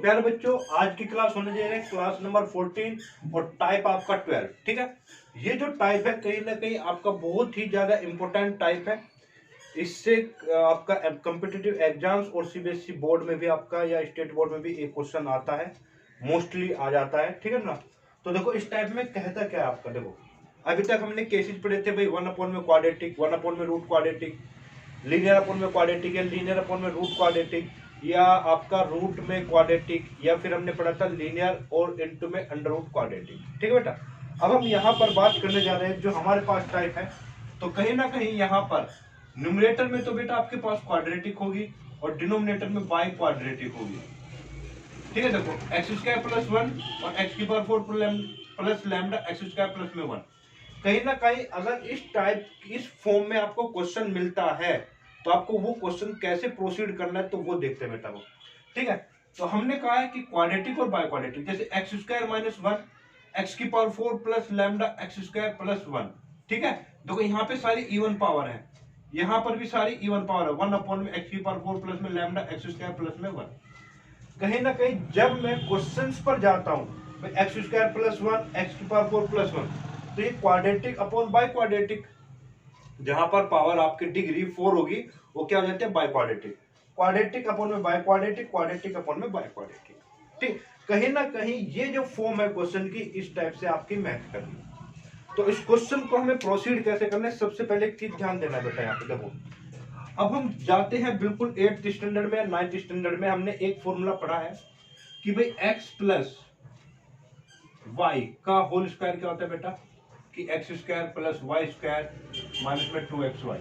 प्यारे बच्चों, आज की क्लास होने जा रही है क्लास नंबर 14 और टाइप आपका 12। ठीक है, ये जो टाइप है कहीं ना कहीं आपका बहुत ही ज्यादा इंपॉर्टेंट टाइप है। इससे आपका कॉम्पिटिटिव एग्जाम्स और सीबीएसई बोर्ड में भी आपका या स्टेट बोर्ड में भी एक क्वेश्चन आता है, मोस्टली आ जाता है। ठीक है ना। तो देखो इस टाइप में कहता क्या है आपका, देखो अभी तक हमने केसेस पढ़े थे भाई, 1/में क्वाड्रेटिक, 1/में रूट क्वाड्रेटिक, लीनियर अपॉन में क्वाड्रेटिक है, लीनियर अपॉन में रूट क्वाड्रेटिक, या आपका रूट में क्वाड्रेटिक, या फिर हमने पढ़ा था लीनियर और इनटू में अंडर रूट क्वाड्रेटिक। ठीक है बेटा, अब हम यहाँ पर बात करने जा रहे हैं जो हमारे पास टाइप है। तो कहीं ना कहीं यहाँ पर न्यूमरेटर में तो बेटा आपके पास क्वाड्रेटिक होगी और डिनोमिनेटर में बाई क्वाड्रेटिक होगी। ठीक है, देखो एक्स स्क्वायर प्लस 1 और एक्स की power 4 plus lambda x square plus में 1। कहीं ना कहीं अगर इस टाइप इस फॉर्म में आपको क्वेश्चन मिलता है तो आपको वो क्वेश्चन कैसे प्रोसीड करना है तो वो देखते हैं बेटा वो। ठीक है, तो हमने कहा है कि क्वाड्रेटिक और बाई क्वाड्रेटिक, जैसे एक्स स्क्वायर माइनस 1 एक्स की power 4 plus lambda x square plus 1। ठीक है, देखो यहाँ पे सारी इवन पावर है, यहाँ पर भी सारी इवन पावर है, 1 में एक्स की पावर 4 प्लस में लैम्डा एक्स स्क्वायर प्लस में 1। कहीं ना कहीं जब मैं क्वेश्चंस पर जाता हूं एक्स स्क्वायर प्लस 1 एक्स की पावर 4 प्लस 1, तो ये क्वाड्रेटिक अपॉन बाई क्वाड्रेटिक, जहां पर पावर आपकी डिग्री 4 होगी वो क्या हो जाते हैं बाई क्वाड्रेटिक, क्वाड्रेटिक अपॉन में बाई क्वाड्रेटिक, क्वाड्रेटिक अपॉन में बाई क्वाड्रेटिक। ठीक, कहीं ना कहीं ये जो फॉर्म है क्वेश्चन की इस टाइप से आपकी मैथ करनी। तो इस क्वेश्चन को हमें प्रोसीड कैसे करना है, सबसे पहले एक चीज ध्यान देना बेटा। यहाँ पे देखो अब हम जाते हैं बिल्कुल 8th स्टैंडर्ड में, 9th स्टैंडर्ड में हमने एक फॉर्मूला पढ़ा है कि भाई x प्लस वाई का होल स्क्वायर क्या होता है बेटा, कि x square plus y square minus में 2xy,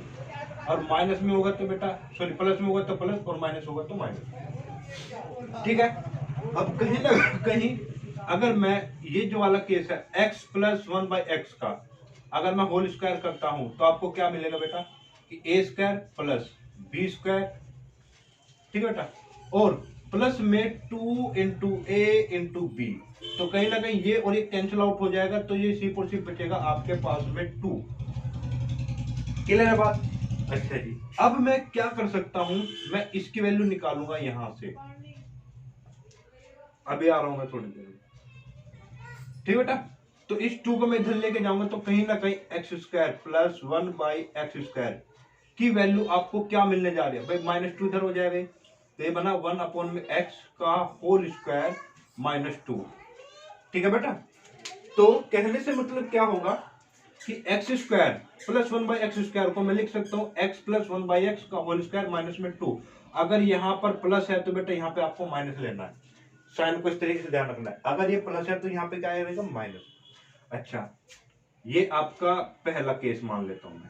और माइनस में होगा तो बेटा सॉरी प्लस में होगा तो प्लस और माइनस होगा तो माइनस। ठीक है, अब कहीं ना कहीं अगर मैं ये जो वाला केस है x प्लस 1/x का अगर मैं होल स्क्वायर करता हूं तो आपको क्या मिलेगा बेटा, कि ए स्क्वायर प्लस बी स्क्वायर। ठीक है बेटा, और प्लस में 2 इंटू ए इंटू बी, तो कहीं ना कहीं ये और ये कैंसिल आउट हो जाएगा, तो ये सिर्फ और सिर्फ बचेगा आपके पास में 2। क्लियर है बात। अच्छा जी, अब मैं क्या कर सकता हूं, मैं इसकी वैल्यू निकालूंगा यहां से, अभी आ रहा हूं मैं थोड़ी देर में। ठीक बेटा, तो इस 2 को मैं इधर लेके जाऊंगा तो कहीं ना कहीं x square plus 1/x square की वैल्यू आपको क्या मिलने जा रही है भाई, -2 इधर हो जाएगा, तो ये बना 1 में x का होल स्क्वायर -2। ठीक है बेटा, तो कहने से मतलब क्या होगा कि x square plus 1/x square को मैं लिख सकता हूँ x प्लस 1/x का होल स्क्वायर माइनस में 2। अगर यहाँ पर प्लस है तो बेटा यहाँ पे आपको माइनस लेना है, साइन को इस तरीके से ध्यान रखना है। अगर ये प्लस है तो यहाँ पे क्या आएगा, माइनस। अच्छा, ये आपका पहला केस मान लेता हूं मैं।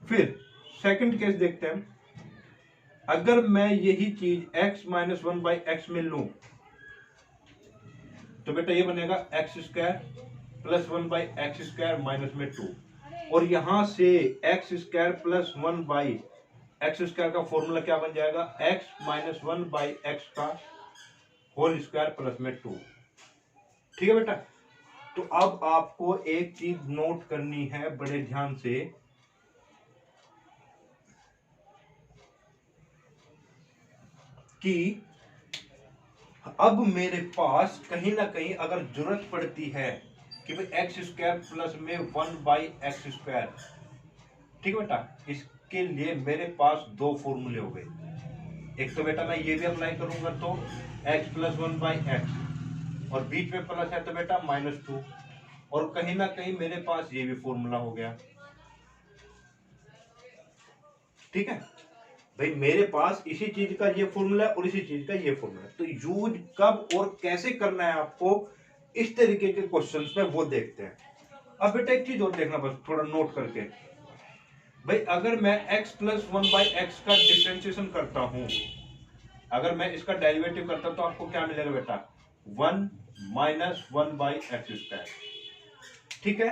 फिर सेकंड केस देखते हैं, अगर मैं यही चीज x माइनस 1/x में लूं तो बेटा ये बनेगा x square plus 1/x square minus में 2, और यहां से x square plus 1/x square का फॉर्मूला क्या बन जाएगा, x माइनस 1/x का होल स्क्वायर प्लस में 2। ठीक है बेटा, तो अब आपको एक चीज नोट करनी है बड़े ध्यान से, कि अब मेरे पास कहीं ना कहीं अगर जरूरत पड़ती है कि भाई एक्स स्क्वायर प्लस में 1/x स्क्वायर, ठीक है बेटा, इसके लिए मेरे पास दो फॉर्मूले हो गए। एक तो बेटा मैं ये भी अप्लाई करूंगा तो x प्लस 1/x, और बीच में प्लस है तो बेटा -2, और कहीं ना कहीं मेरे पास ये भी फॉर्मूला हो गया। ठीक है भाई, मेरे पास इसी चीज का ये फॉर्मूला है और इसी चीज का ये फॉर्मूला है, तो यूज कब और कैसे करना है आपको इस तरीके के क्वेश्चंस में वो देखते हैं। अब बेटा एक चीज और देखना, बस थोड़ा नोट करके भाई, अगर मैं x प्लस 1/x का डिफरेंशिएशन करता हूं, अगर मैं इसका डेरिवेटिव करता तो आपको क्या मिलेगा बेटा, 1 माइनस 1/x स्क्वायर। ठीक है,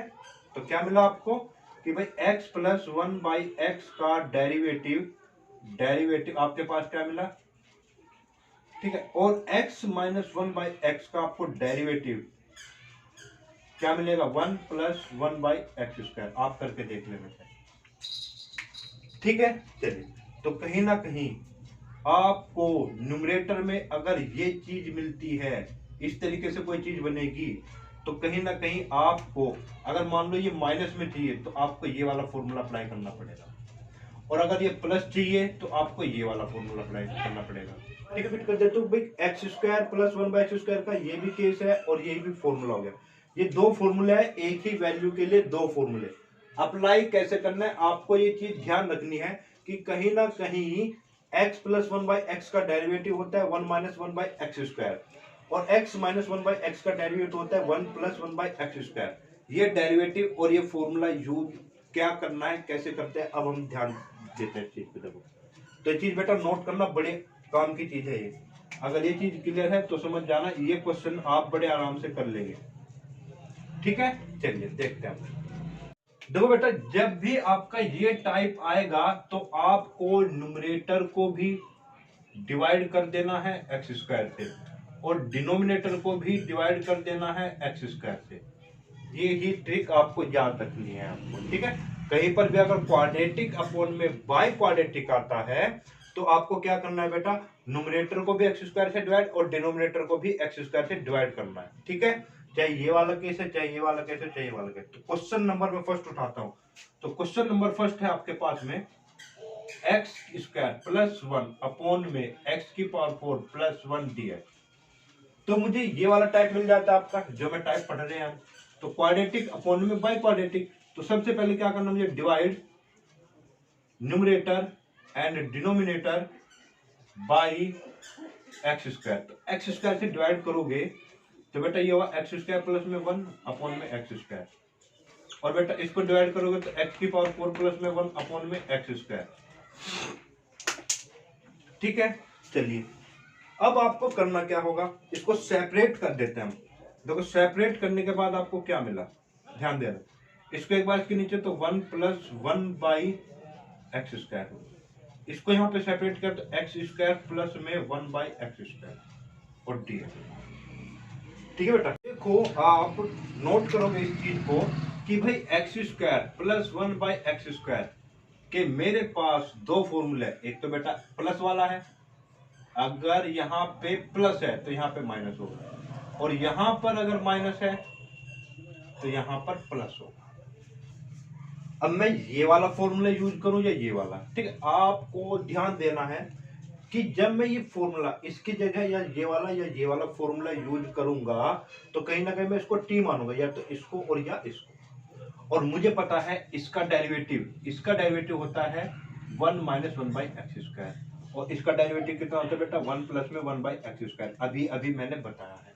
तो क्या मिला आपको कि भाई x प्लस 1/x का डेरिवेटिव आपके पास क्या मिला। ठीक है, और x माइनस 1/x का आपको डेरिवेटिव क्या मिलेगा, 1 प्लस 1/x स्क्वायर। आप करके देख लेना चाहिए। ठीक है, चलिए, तो कहीं ना कहीं आपको न्यूमरेटर में अगर ये चीज मिलती है, इस तरीके से कोई चीज बनेगी, तो कहीं ना कहीं आपको, अगर मान लो ये माइनस में चाहिए तो आपको ये वाला फॉर्मूला अप्लाई करना पड़ेगा, और अगर ये प्लस चाहिए तो आपको ये वाला फॉर्मूला अप्लाई करना पड़ेगा। ठीक है, फिट कर देते हो भाई, एक्स स्क्वायर प्लस 1/x² का ये भी केस है और ये भी फॉर्मूला हो गया। ये दो फॉर्मूले है, एक ही वैल्यू के लिए दो फॉर्मूले। अप्लाई कैसे करना है, आपको ये चीज ध्यान रखनी है कि कहीं ना कहीं x प्लस 1/x का डेरिवेटिव होता है 1 माइनस 1/x², और x माइनस 1/x का डेरिवेटिव होता है 1 प्लस 1/x²। ये डेरिवेटिव और ये फॉर्मूला यूज क्या करना है, कैसे करते हैं, अब हम ध्यान देते हैं चीज पे। देखो, तो ये चीज बेटा नोट करना, बड़े काम की चीज है ये। अगर ये चीज क्लियर है तो समझ जाना, ये क्वेश्चन आप बड़े आराम से कर लेंगे। ठीक है, चलिए देखते हैं। देखो बेटा, जब भी आपका ये टाइप आएगा तो आपको न्यूमरेटर को भी डिवाइड कर देना है x² से, और डिनोमिनेटर को भी डिवाइड कर देना है x² से। ये ही ट्रिक आपको याद रखनी है आपको। ठीक है, कहीं पर भी अगर क्वाड्रेटिक अपॉन में बाई क्वाड्रेटिक आता है तो आपको क्या करना है बेटा, न्यूमरेटर को भी x² से डिवाइड और डिनोमिनेटर को भी x² से डिवाइड करना है। ठीक है, चाहे ये वाला केस है, चाहे ये वाला केस है, चाहे ये वाला केस। तो क्वेश्चन नंबर में फर्स्ट उठाता हूं, तो क्वेश्चन नंबर फर्स्ट है आपके पास में x² प्लस 1 अपॉन में x⁴ प्लस 1 dx। तो मुझे ये वाला टाइप मिल जाता है आपका, जो मैं टाइप पढ़ रहे हैं हम। तो क्वाड्रेटिक अपॉन में बाई क्वाड्रेटिक, तो सबसे पहले क्या करना मुझे, divide numerator and denominator by x²। तो x² से डिवाइड करोगे तो बेटा ये हुआ x² प्लस में 1 अपॉन में x², और बेटा इसको डिवाइड करोगे तो x⁴ प्लस में 1 अपॉन में x²। ठीक है, चलिए अब आपको करना क्या होगा, इसको सेपरेट कर देते हैं हम। देखो, सेपरेट करने के बाद आपको क्या मिला, ध्यान देना, इसको एक बार इसके नीचे तो 1 प्लस 1/x², इसको यहाँ पे सेपरेट कर तो x² प्लस में 1/x² और dx। ठीक है बेटा, देखो आप नोट करोगे इस चीज को कि भाई x² प्लस 1/x² के मेरे पास दो फॉर्मूले, एक तो बेटा प्लस वाला है, अगर यहाँ पे प्लस है तो यहाँ पे माइनस होगा, और यहाँ पर अगर माइनस है तो यहाँ पर प्लस होगा। अब मैं ये वाला फॉर्मूला यूज करूं या ये वाला, ठीक है, आपको ध्यान देना है कि जब मैं ये फॉर्मूला इसकी जगह या ये वाला फॉर्मूला यूज करूंगा तो कहीं ना कहीं मैं इसको टी मानूंगा, या तो इसको और या इसको। और मुझे पता है इसका डेरिवेटिव होता है 1 माइनस 1/x², और इसका डेरिवेटिव कितना होता है बेटा, 1 प्लस में 1/x²। अभी अभी मैंने बताया है।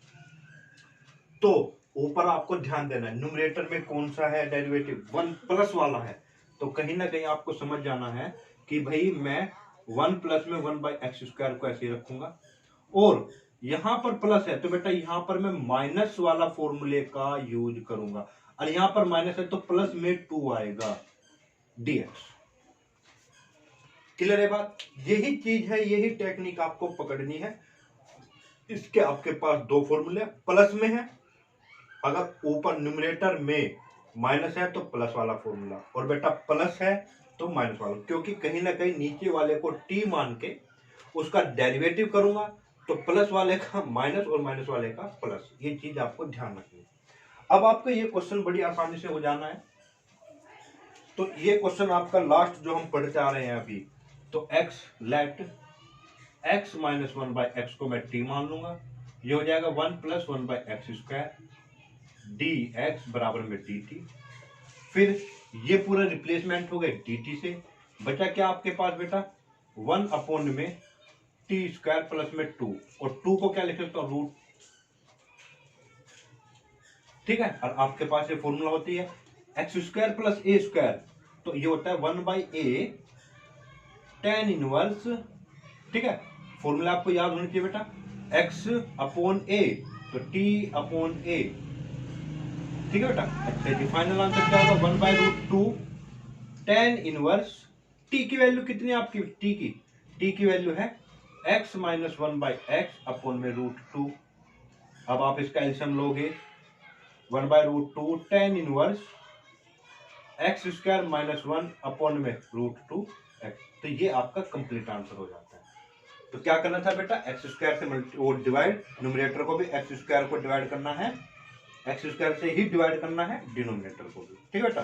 तो ऊपर आपको ध्यान देना है, न्यूमरेटर में कौन सा है डेरिवेटिव, 1 प्लस वाला है। तो कहीं ना कहीं आपको समझ जाना है कि भाई मैं 1 प्लस में 1/x² को ऐसे ही रखूंगा, और यहां पर प्लस है तो बेटा यहां पर मैं माइनस वाला फॉर्मूले का यूज करूंगा, और यहां पर माइनस है तो प्लस में 2 आएगा dx। क्लियर है बात, यही चीज है, यही टेक्निक आपको पकड़नी है। इसके आपके पास दो फॉर्मूले, प्लस में है, अगर ऊपर न्यूमरेटर में माइनस है तो प्लस वाला फॉर्मूला, और बेटा प्लस है तो माइनस वाला, क्योंकि कहीं ना कहीं नीचे वाले को टी मान के उसका डेरिवेटिव करूंगा तो प्लस वाले का माइनस और माइनस वाले का प्लस। ये चीज आपको ध्यान रखनी है। अब आपका ये क्वेश्चन बड़ी आसानी से हो जाना है। तो ये क्वेश्चन आपका लास्ट जो हम पढ़ते आ रहे हैं अभी, तो लेट x माइनस 1/x को मैं t मान लूंगा, ये हो जाएगा 1 प्लस 1/x² dx बराबर में dt। फिर ये पूरा रिप्लेसमेंट हो गए dt से, बचा क्या आपके पास बेटा, 1 अपॉन में t² प्लस में 2, और 2 को क्या लिख सकता हूं, रूट। ठीक है, और आपके पास ये फॉर्मूला होती है x² प्लस a², तो ये होता है 1/a tan इनवर्स। ठीक है, फॉर्मूला आपको याद होनी चाहिए बेटा, x अपॉन a तो t अपॉन a। ठीक है बेटा, अच्छा जी, फाइनल आंसर क्या होगा, 1/√2 tan इनवर्स, t की वैल्यू कितनी है आपकी, t की वैल्यू है x माइनस 1/x अपॉन में √2। अब आप इसका एलसीएम लोगे, 1/√2 tan inverse x² minus 1 upon में √2x। तो ये आपका कंप्लीट आंसर हो जाता है। तो क्या करना था बेटा, एक्स स्क्वायर से वो डिवाइड, न्यूमरेटर को भी एक्स स्क्वायर को डिवाइड करना है, एक्स स्क्वायर से ही डिवाइड करना है डिनोमिनेटर को भी। ठीक है बेटा,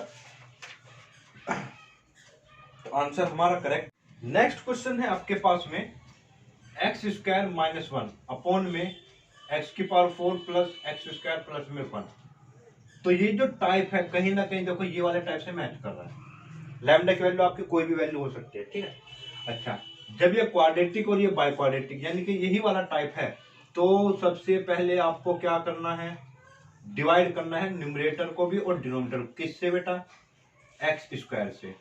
तो आंसर हमारा करेक्ट। नेक्स्ट क्वेश्चन है आपके पास में एक्स स्क्वायर माइनस 1 अपॉन में एक्स की power 4 plus x square plus में 1। तो ये जो टाइप है कहीं ना कहीं देखो ये वाले टाइप से मैच कर रहा है। लैम्डा की वैल्यू आपकी कोई भी वैल्यू हो सकती है, ठीक है। अच्छा, जब ये क्वाड्रेटिक और ये बाई क्वाड्रेटिक यानी कि यही वाला टाइप है, तो सबसे पहले आपको क्या करना है, डिवाइड करना है न्यूमरेटर को भी और डिनोमिनेटर को। किससे बेटा, एक्स स्क्वायर से,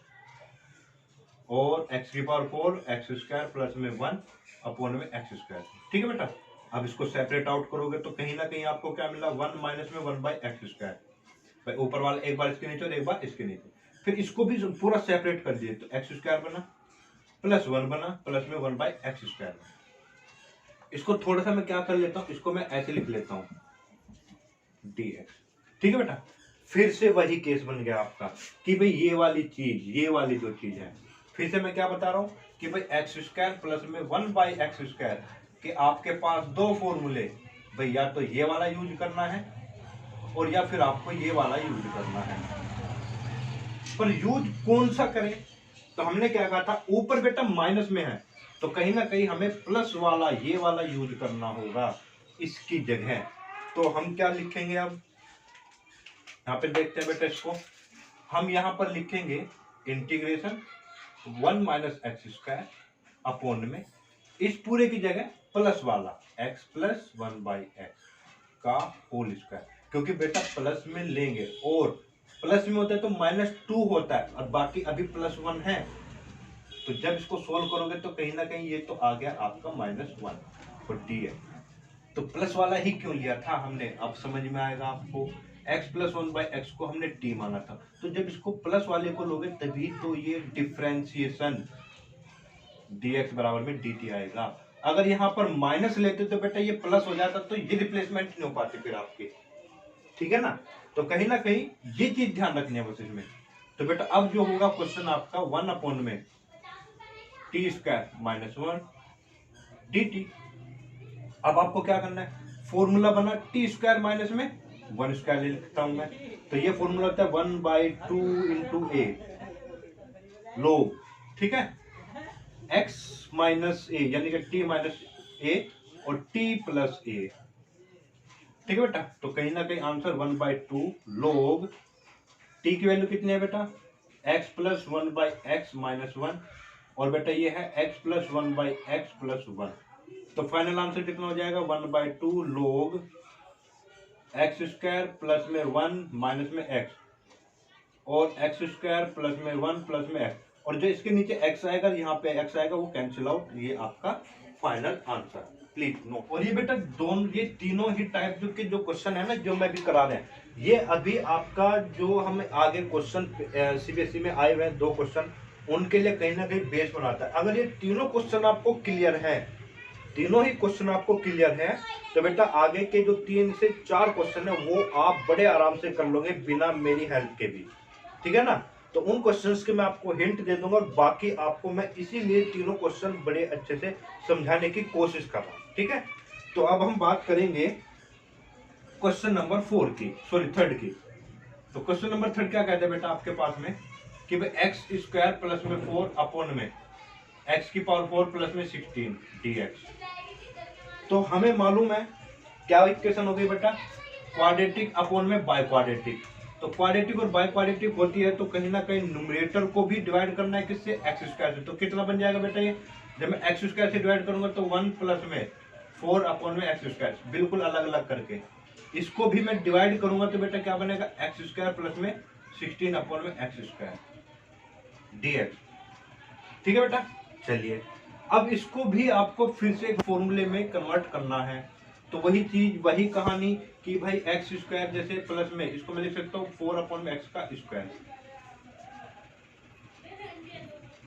और एक्स की पावर 4 एक्स स्क्वायर प्लस में 1 अपॉन में एक्स स्क्वायर। ठीक है बेटा, अब इसको सेपरेट आउट करोगे तो कहीं ना कहीं आपको क्या मिला, 1 माइनस में 1 बाई एक्स स्क्वायर, भाई ऊपर वाला एक बार इसके नीचे और एक बार इसके नीचे। फिर इसको भी पूरा सेपरेट कर दिए तो एक्स स्क्वायर बना प्लस 1 बना प्लस में 1 बाई एक्स स्क्वायर बना। इसको थोड़ा सा मैं क्या कर लेता हूँ, इसको मैं ऐसे लिख लेता हूँ dx। ठीक है बेटा, फिर से वही केस बन गया आपका कि भाई ये वाली चीज, ये वाली जो चीज है, फिर से मैं क्या बता रहा हूँ कि भाई एक्स स्क्वायर प्लस में 1 बाई एक्स स्क्वायर के आपके पास दो फॉर्मूले, भाई या तो ये वाला यूज करना है और या फिर आपको ये वाला यूज करना है। पर यूज कौन सा करें, तो हमने क्या कहा था, ऊपर बेटा माइनस में है तो कहीं ना कहीं हमें प्लस वाला ये वाला यूज करना होगा इसकी जगह। तो हम क्या लिखेंगे, अब यहाँ पे देखते हैं बेटा, इसको हम यहाँ पर लिखेंगे integration 1 minus x square upon में इस पूरे की जगह प्लस वाला x प्लस 1 बाई एक्स का होल स्क्वायर, क्योंकि बेटा प्लस में लेंगे और प्लस में होता है तो -2 होता है और बाकी अभी +1 है, तो जब इसको सोल्व करोगे तो कहीं ना कहीं ये तो आ गया आपका -1 और डी है। तो प्लस वाला ही क्यों लिया था हमने, अब समझ में आएगा आपको। x प्लस 1 बाई एक्स को हमने t माना था, तो जब इसको प्लस वाले को लोगे तभी तो ये डिफ्रेंसिएशन dx बराबर में dt आएगा। अगर यहाँ पर माइनस लेते तो बेटा ये प्लस हो जाता, तो ये रिप्लेसमेंट नहीं हो पाती फिर आपकी। ठीक है ना, तो कहीं ना कहीं ये चीज ध्यान रखनी है बस इसमें। तो बेटा अब जो होगा क्वेश्चन आपका 1 अपॉन में टी स्क्वायर माइनस 1 dt। अब आपको क्या करना है, फॉर्मूला बना टी स्क्वायर माइनस में 1 स्क्वायर ले लिखता हूं मैं, तो ये फॉर्मूला होता है 1/2 इंटू ए लोग। ठीक है, x माइनस ए यानी कि t माइनस ए और t प्लस ए। ठीक है बेटा, तो कहीं ना कहीं आंसर 1/2 लोग t की वैल्यू कितनी है बेटा, x plus 1 by x minus 1 और बेटा ये है x plus 1 by x plus 1। तो फाइनल आंसर कितना हो जाएगा, 1/2 लोग एक्स स्क्वायर प्लस में 1 माइनस में x और एक्स स्क्वायर प्लस में 1 प्लस में x, और जो इसके नीचे x आएगा यहाँ पे x आएगा वो कैंसिल आउट, ये आपका फाइनल आंसर। Please no. और ये बेटा दोनों, ये तीनों ही टाइप के जो क्वेश्चन है ना जो मैं भी करा रहे हैं, ये अभी आपका जो हम आगे क्वेश्चन सीबीएसई में आए हुए हैं 2 क्वेश्चन, उनके लिए कहीं ना कहीं बेस बनाता है। अगर ये तीनों क्वेश्चन आपको क्लियर है, तीनों ही क्वेश्चन आपको क्लियर है, तो बेटा आगे के जो 3 से 4 क्वेश्चन है वो आप बड़े आराम से कर लोगे बिना मेरी हेल्प के भी। ठीक है ना, तो उन क्वेश्चंस के मैं आपको हिंट दे दूंगा और बाकी आपको मैं इसीलिए तीनों क्वेश्चन बड़े अच्छे से समझाने की कोशिश कर रहा हूं। ठीक है, तो अब हम बात करेंगे क्वेश्चन नंबर 4 की, सॉरी 3 की। तो क्वेश्चन नंबर 3 क्या कहते हैं बेटा आपके पास में कि भाई एक्स स्क्वायर प्लस में 4 अपॉन में एक्स की पावर 4 प्लस में 16 dx। तो हमें मालूम है क्या इक्वेशन हो गई बेटा, क्वाड्रेटिक अपॉन में बाई क्वाड्रेटिक। तो क्वाड्रेटिक और बाई क्वाड्रेटिक होती है तो कहीं ना कहीं न्यूमरेटर को भी डिवाइड करना है किससे, एक्स स्क्वायर से। तो कितना बन जाएगा बेटा ये, जब मैं एक्स स्क्वायर से डिवाइड करूंगा तो 1 प्लस में 4 अपॉन में एक्स स्क्वायर, बिल्कुल अलग अलग करके। इसको भी मैं डिवाइड करूंगा तो बेटा क्या बनेगा, एक्स स्क्वायर प्लस में 16 अपॉन में एक्स स्क्वायर dx। ठीक है बेटा, चलिए अब इसको भी आपको फिर से एक फॉर्मूले में कन्वर्ट करना है। तो वही चीज, वही कहानी कि भाई एक्स स्क्वायर जैसे प्लस में, इसको मैं लिख सकता हूँ 4 अपॉन में एक्स का स्क्वायर।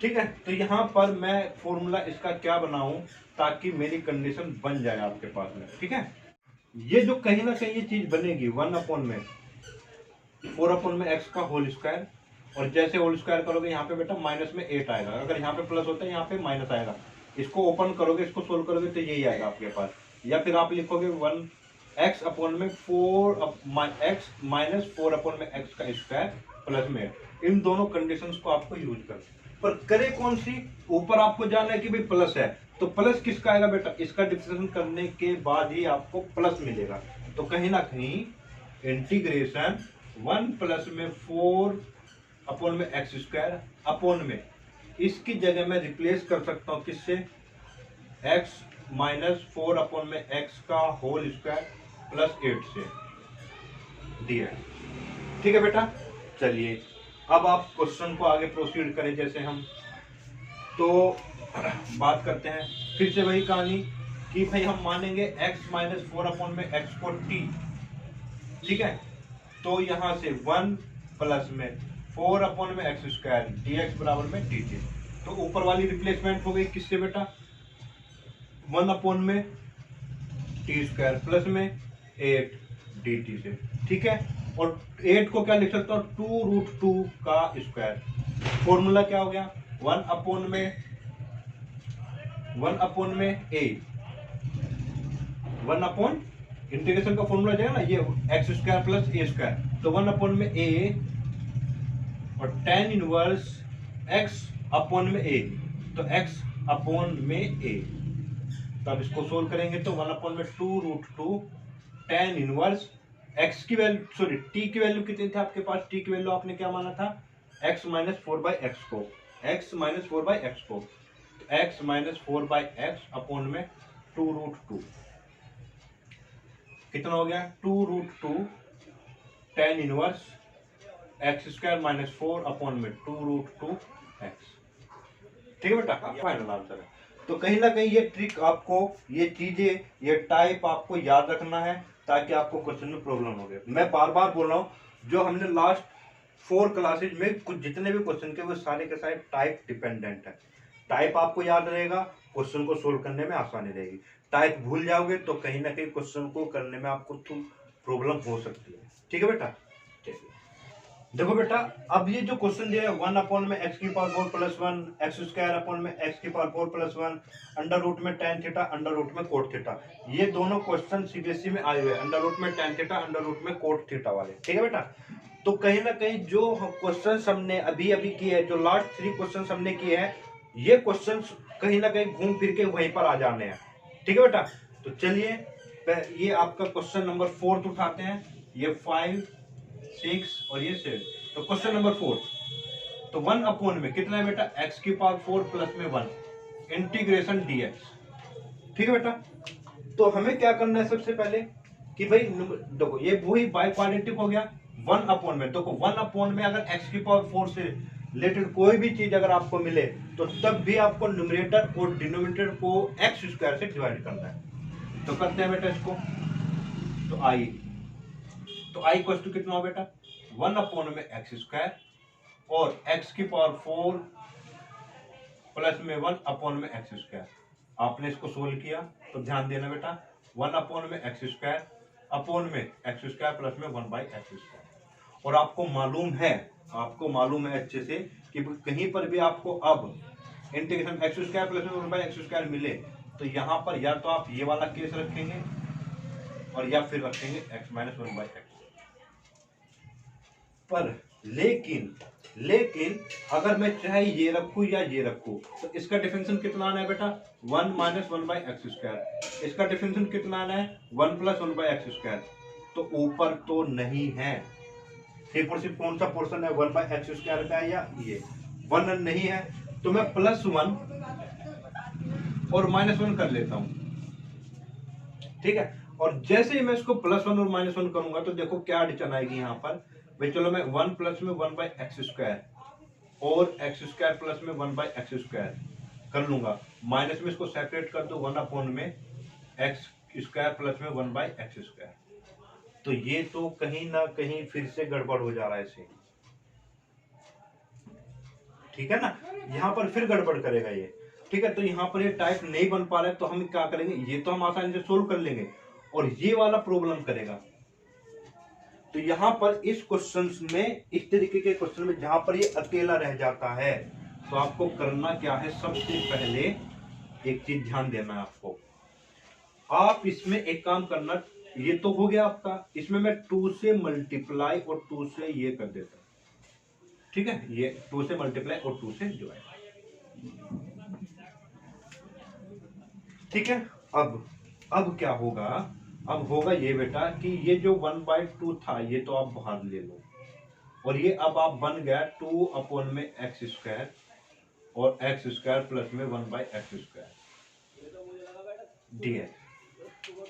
ठीक है, तो यहाँ पर मैं फॉर्मूला इसका क्या बनाऊं ताकि मेरी कंडीशन बन जाए आपके पास में। ठीक है, ये जो कहीं ना कहीं ये चीज बनेगी 1 अपॉन में 4 अपॉन में एक्स का होल स्क्वायर, और जैसे होल स्क्वायर करोगे यहाँ पे बेटा माइनस में 8 आएगा, अगर यहाँ पे प्लस होता है यहाँ पे माइनस आएगा। इसको ओपन करोगे, इसको सोल्व करोगे तो यही आएगा आपके पास। या फिर आप लिखोगे 1x अपॉन में 4x माइनस 4 अपॉन में x का स्क्वायर प्लस में। इन दोनों कंडीशंस को आपको यूज कर, पर करे कौन सी, ऊपर आपको जाना है कि भाई प्लस है, तो प्लस किसका आएगा बेटा, इसका डिफरेंशिएशन करने के बाद ही आपको प्लस मिलेगा। तो कहीं ना कहीं इंटीग्रेशन 1 प्लस में 4 अपॉन में एक्स स्क्वायर अपॉन में, इसकी जगह मैं रिप्लेस कर सकता हूं किससे, x माइनस 4 अपॉन में x का होल स्क्वायर प्लस 8 से दिया। ठीक है बेटा, चलिए अब आप क्वेश्चन को आगे प्रोसीड करें। जैसे हम तो बात करते हैं फिर से वही कहानी कि भाई हम मानेंगे x माइनस 4 अपॉन में x को t, ठीक है। तो यहां से 1 प्लस में 4 अपॉन में एक्स स्क्वायर dx बराबर में dt। तो ऊपर वाली रिप्लेसमेंट हो गई किससे बेटा, 1 अपॉन में टी स्क्वायर प्लस में 8 dt से, ठीक है। और 8 को क्या लिख सकता हूँ, 2√2 का स्क्वायर। फॉर्मूला क्या हो गया, 1 अपॉन में a, 1 अपॉन इंटीग्रेशन का फॉर्मूला जाएगा ना, ये एक्स स्क्वायर प्लस ए स्क्वायर। तो 1 अपॉन में a और tan इनवर्स x अपॉन में a, तो x अपॉन में a। तब इसको सोल्व करेंगे तो 1 अपॉन में 2√2 tan इनवर्स x की वैल्यू, सॉरी t की वैल्यू कितनी थी आपके पास, t की वैल्यू आपने क्या माना था, x माइनस 4/x को, x माइनस 4/x को, x माइनस 4/x अपॉन में 2√2 कितना हो गया, 2√2 tan inverse x square minus 4 upon में 2√2 x। ठीक है बेटा, फाइनल आंसर है। तो कहीं ना कहीं ये ट्रिक आपको, ये चीजें, ये टाइप आपको याद रखना है ताकि आपको क्वेश्चन में प्रॉब्लम हो गए। मैं बार बार बोल रहा हूँ, जो हमने लास्ट 4 क्लासेज में कुछ जितने भी क्वेश्चन के वो सारे के सारे टाइप डिपेंडेंट है। टाइप आपको याद रहेगा, क्वेश्चन को सोल्व करने में आसानी रहेगी। टाइप भूल जाओगे तो कहीं ना कहीं क्वेश्चन को करने में आपको प्रॉब्लम हो सकती है। ठीक है बेटा, देखो बेटा, अब ये जो क्वेश्चन दिया है 1 अपॉन में x की power 4 plus 1 x square upon में x की पावर 4 प्लस 1 अंडर रूट में tan थीटा अंडर रूट में कोट थीटा, ये दोनों क्वेश्चन सीबीएसई में आए हुए हैं, अंडर रूट में tan थीटा अंडर रूट में कोट थीटा वाले। ठीक है बेटा, तो कहीं ना कहीं जो क्वेश्चन हमने अभी अभी किए हैं, जो लास्ट 3 क्वेश्चन हमने किए हैं, ये क्वेश्चन कहीं ना कहीं घूम फिर के वहीं पर आ जाने हैं। ठीक है बेटा, तो चलिए ये आपका क्वेश्चन नंबर 4 उठाते हैं, ये 5 6 और ये 7। तो क्वेश्चन नंबर 4, तो 1 अपॉन में कितना है बेटा, x की पावर 4 प्लस में 1 इंटीग्रेशन dx। ठीक है बेटा, तो हमें क्या करना है सबसे पहले कि भाई देखो ये वही बाय क्वाड्रेटिक हो गया। 1 अपॉन में देखो, 1 अपॉन में अगर x की पावर 4 से रिलेटेड कोई भी चीज अगर आपको मिले तो तब भी आपको न्यूमरेटर और डिनोमिनेटर को x स्क्वायर से डिवाइड करना है। तो करते हैं बेटा इसको, तो i इक्वल टू कितना हो बेटा, 1 अपॉन में एक्स स्क्वायर और x की पावर 4 प्लस में 1 अपॉन में एक्स स्क्वायर। आपने इसको सोल्व किया तो ध्यान देना बेटा, 1 अपॉन में एक्स स्क्वायर अपॉन में एक्स स्क्वायर प्लस में 1/x स्क्वायर। और आपको मालूम है अच्छे से कि कहीं पर भी आपको अब इंटीग्रेशन एक्स स्क्वायर प्लस में 1/x स्क्वायर मिले तो यहाँ पर या तो आप ये वाला केस रखेंगे और या फिर रखेंगे x माइनस 1/x। पर लेकिन अगर मैं चाहे ये रखूं या ये रखूं तो इसका डिफरेंशियल कितना आना है बेटा, 1 माइनस 1/x स्क्वायर। इसका डिफरेंशियल कितना आना है, 1 प्लस 1/x स्क्वायर। तो ऊपर तो नहीं है, सिर्फ कौन सा पोर्शन है, 1/x स्क्वायर का या ये 1 नहीं है, तो मैं +1 और -1 कर लेता हूं। ठीक है, और जैसे ही मैं इसको +1 और -1 करूंगा तो देखो क्या एडिशन आएगी यहाँ पर भाई। चलो मैं 1 प्लस में 1/x स्क्वायर और x स्क्वायर प्लस में 1/x स्क्वायर कर लूंगा, माइनस में इसको सेपरेट कर दो 1 अपॉन में x स्क्वायर प्लस में 1/x स्क्वायर। तो ये तो कहीं ना कहीं फिर से गड़बड़ हो जा रहा है इसे। ठीक है ना, यहाँ पर फिर गड़बड़ करेगा ये। ठीक है, तो यहाँ पर ये टाइप नहीं बन पा रहा है तो हम क्या करेंगे, ये तो हम आसानी से सोल्व कर लेंगे और ये वाला प्रॉब्लम करेगा। तो यहाँ पर इस क्वेश्चन में, इस तरीके के क्वेश्चन में जहां पर ये अकेला रह जाता है तो आपको करना क्या है, सबसे पहले एक चीज ध्यान देना है आपको। आप इसमें एक काम करना, ये तो हो गया आपका, इसमें मैं 2 से मल्टीप्लाई और 2 से ये कर देता हूँ, ठीक है, ये 2 से मल्टीप्लाई और 2 से डिवाइड, ठीक है। अब क्या होगा, अब होगा ये बेटा कि ये जो 1/2 था ये तो आप बाहर ले लो, और ये अब आप बन गया 2 अपॉन में एक्स स्क्वायर, और एक्स स्क्वायर प्लस में 1/x² dx।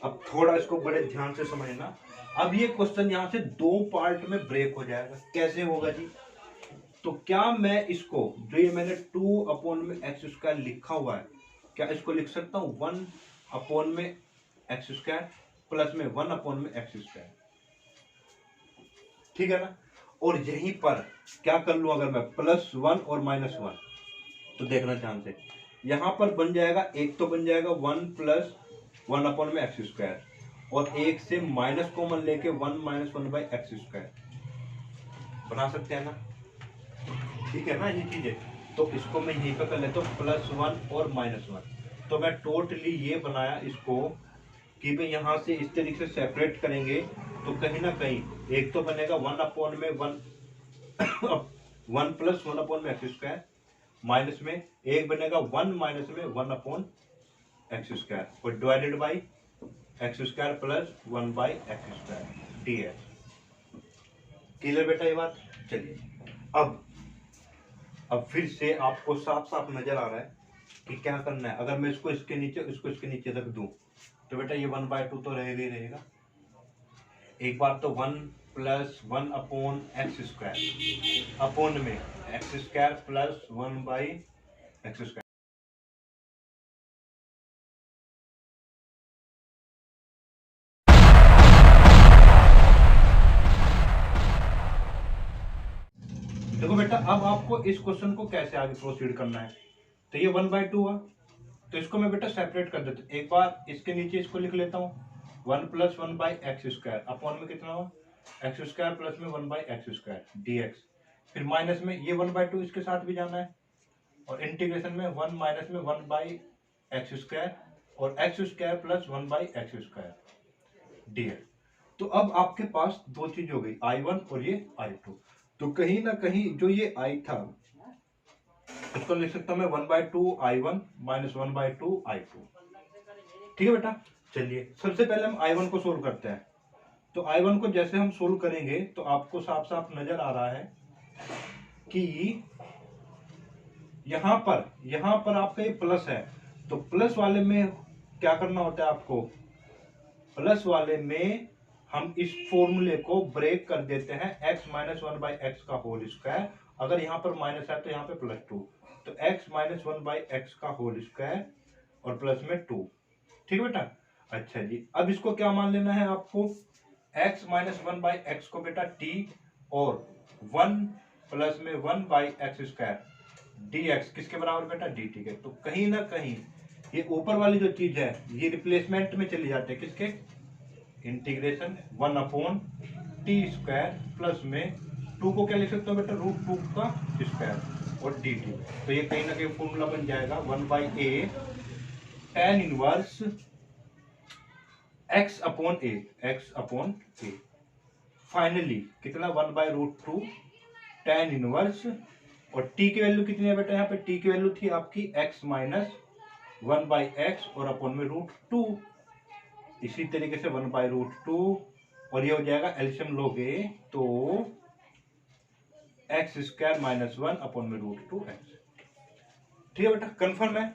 अब थोड़ा इसको बड़े ध्यान से समझना। अब ये क्वेश्चन यहां से दो पार्ट में ब्रेक हो जाएगा। कैसे होगा जी? तो क्या मैं इसको, जो ये मैंने 2 अपॉन में x² लिखा हुआ है, क्या इसको लिख सकता हूं 1 अपॉन में x² प्लस में 1 अपॉन में x², ठीक है ना। और यहीं पर क्या कर लूं, अगर मैं +1 और -1, तो देखना ध्यान से, यहां पर बन जाएगा, एक तो बन जाएगा 1 + 1 अपॉन में x², और एक से माइनस कॉमन लेके 1 - 1/x² बना सकते हैं ना, ठीक है ना ये चीजें। तो इसको मैं यहीं पर कर लेता हूँ +1 और -1। तो मैं टोटली ये बनाया इसको कि भाई यहाँ से इस तरीके से सेपरेट करेंगे तो कहीं ना कहीं एक तो बनेगा 1 अपॉन में 1 1 + 1 अपॉन में x², माइनस में एक बनेगा 1 माइनस में 1 अपॉन x² और divided by x² plus 1/x² dx। Clear बेटा ये बात? चलिए अब फिर से आपको साफ साफ नजर आ रहा है कि क्या करना है। अगर मैं इसको इसके नीचे रख दूं तो बेटा ये 1/2 तो रहेगा ही रहेगा। एक बार तो 1 + 1 अपॉन x² अपॉन में x² प्लस 1/x²। देखो बेटा, अब आपको इस क्वेश्चन को कैसे आगे प्रोसीड करना है। तो ये 1/2 हुआ, तो इसको मैं बेटा सेपरेट कर देता हूँ। एक बार इसके नीचे इसको लिख लेता हूँ 1 + 1/x² अपॉन में कितना हुआ x² प्लस में 1/x² dx। फिर माइनस में ये 1/2 इसके साथ भी जाना है, और इंटीग्रेशन में 1 माइनस में 1/x² और x² प्लस 1/x² dx। तो अब आपके पास दो चीज हो गई, I1 और ये I2। तो कहीं ना कहीं जो ये I था इसको लिख सकता हूं मैं 1/2 I1 माइनस 1/2 I2, ठीक है बेटा। चलिए सबसे पहले हम I1 को सोल्व करते हैं। तो I1 को जैसे हम सोल्व करेंगे तो आपको साफ साफ नजर आ रहा है कि यहां पर आपका ये प्लस है, तो प्लस वाले में क्या करना होता है आपको, प्लस वाले में हम इस फॉर्मूले को ब्रेक कर देते हैं x - 1/x का होल स्क्वायर। अगर यहाँ पर माइनस है तो यहाँ पे +2, तो x - 1/x का होल स्क्वायर और प्लस में 2, ठीक है बेटा। अच्छा जी, अब इसको क्या मान लेना है आपको, x - 1/x को बेटा t और 1 प्लस में 1/x² dx किसके बराबर बेटा dt के। तो कहीं ना कहीं ये ऊपर वाली जो चीज है ये रिप्लेसमेंट में चली जाते हैं, किसके, इंटीग्रेशन 1 अपॉन t² प्लस में 2 को क्या लिख सकते हो बेटा √2 का स्क्वायर और dt। तो ये कहीं ना कहीं फॉर्मूला बन जाएगा 1/a tan inverse x upon a। Finally कितना 1/√2 tan इनवर्स, और t की वैल्यू कितनी है बेटा, यहाँ पे t की वैल्यू थी आपकी x माइनस 1/x और अपॉन में √2। इसी तरीके से 1/√2 और ये हो जाएगा एलसीएम लोगे तो x² - 1 अपॉन में √2x, ठीक है बेटा, कंफर्म है।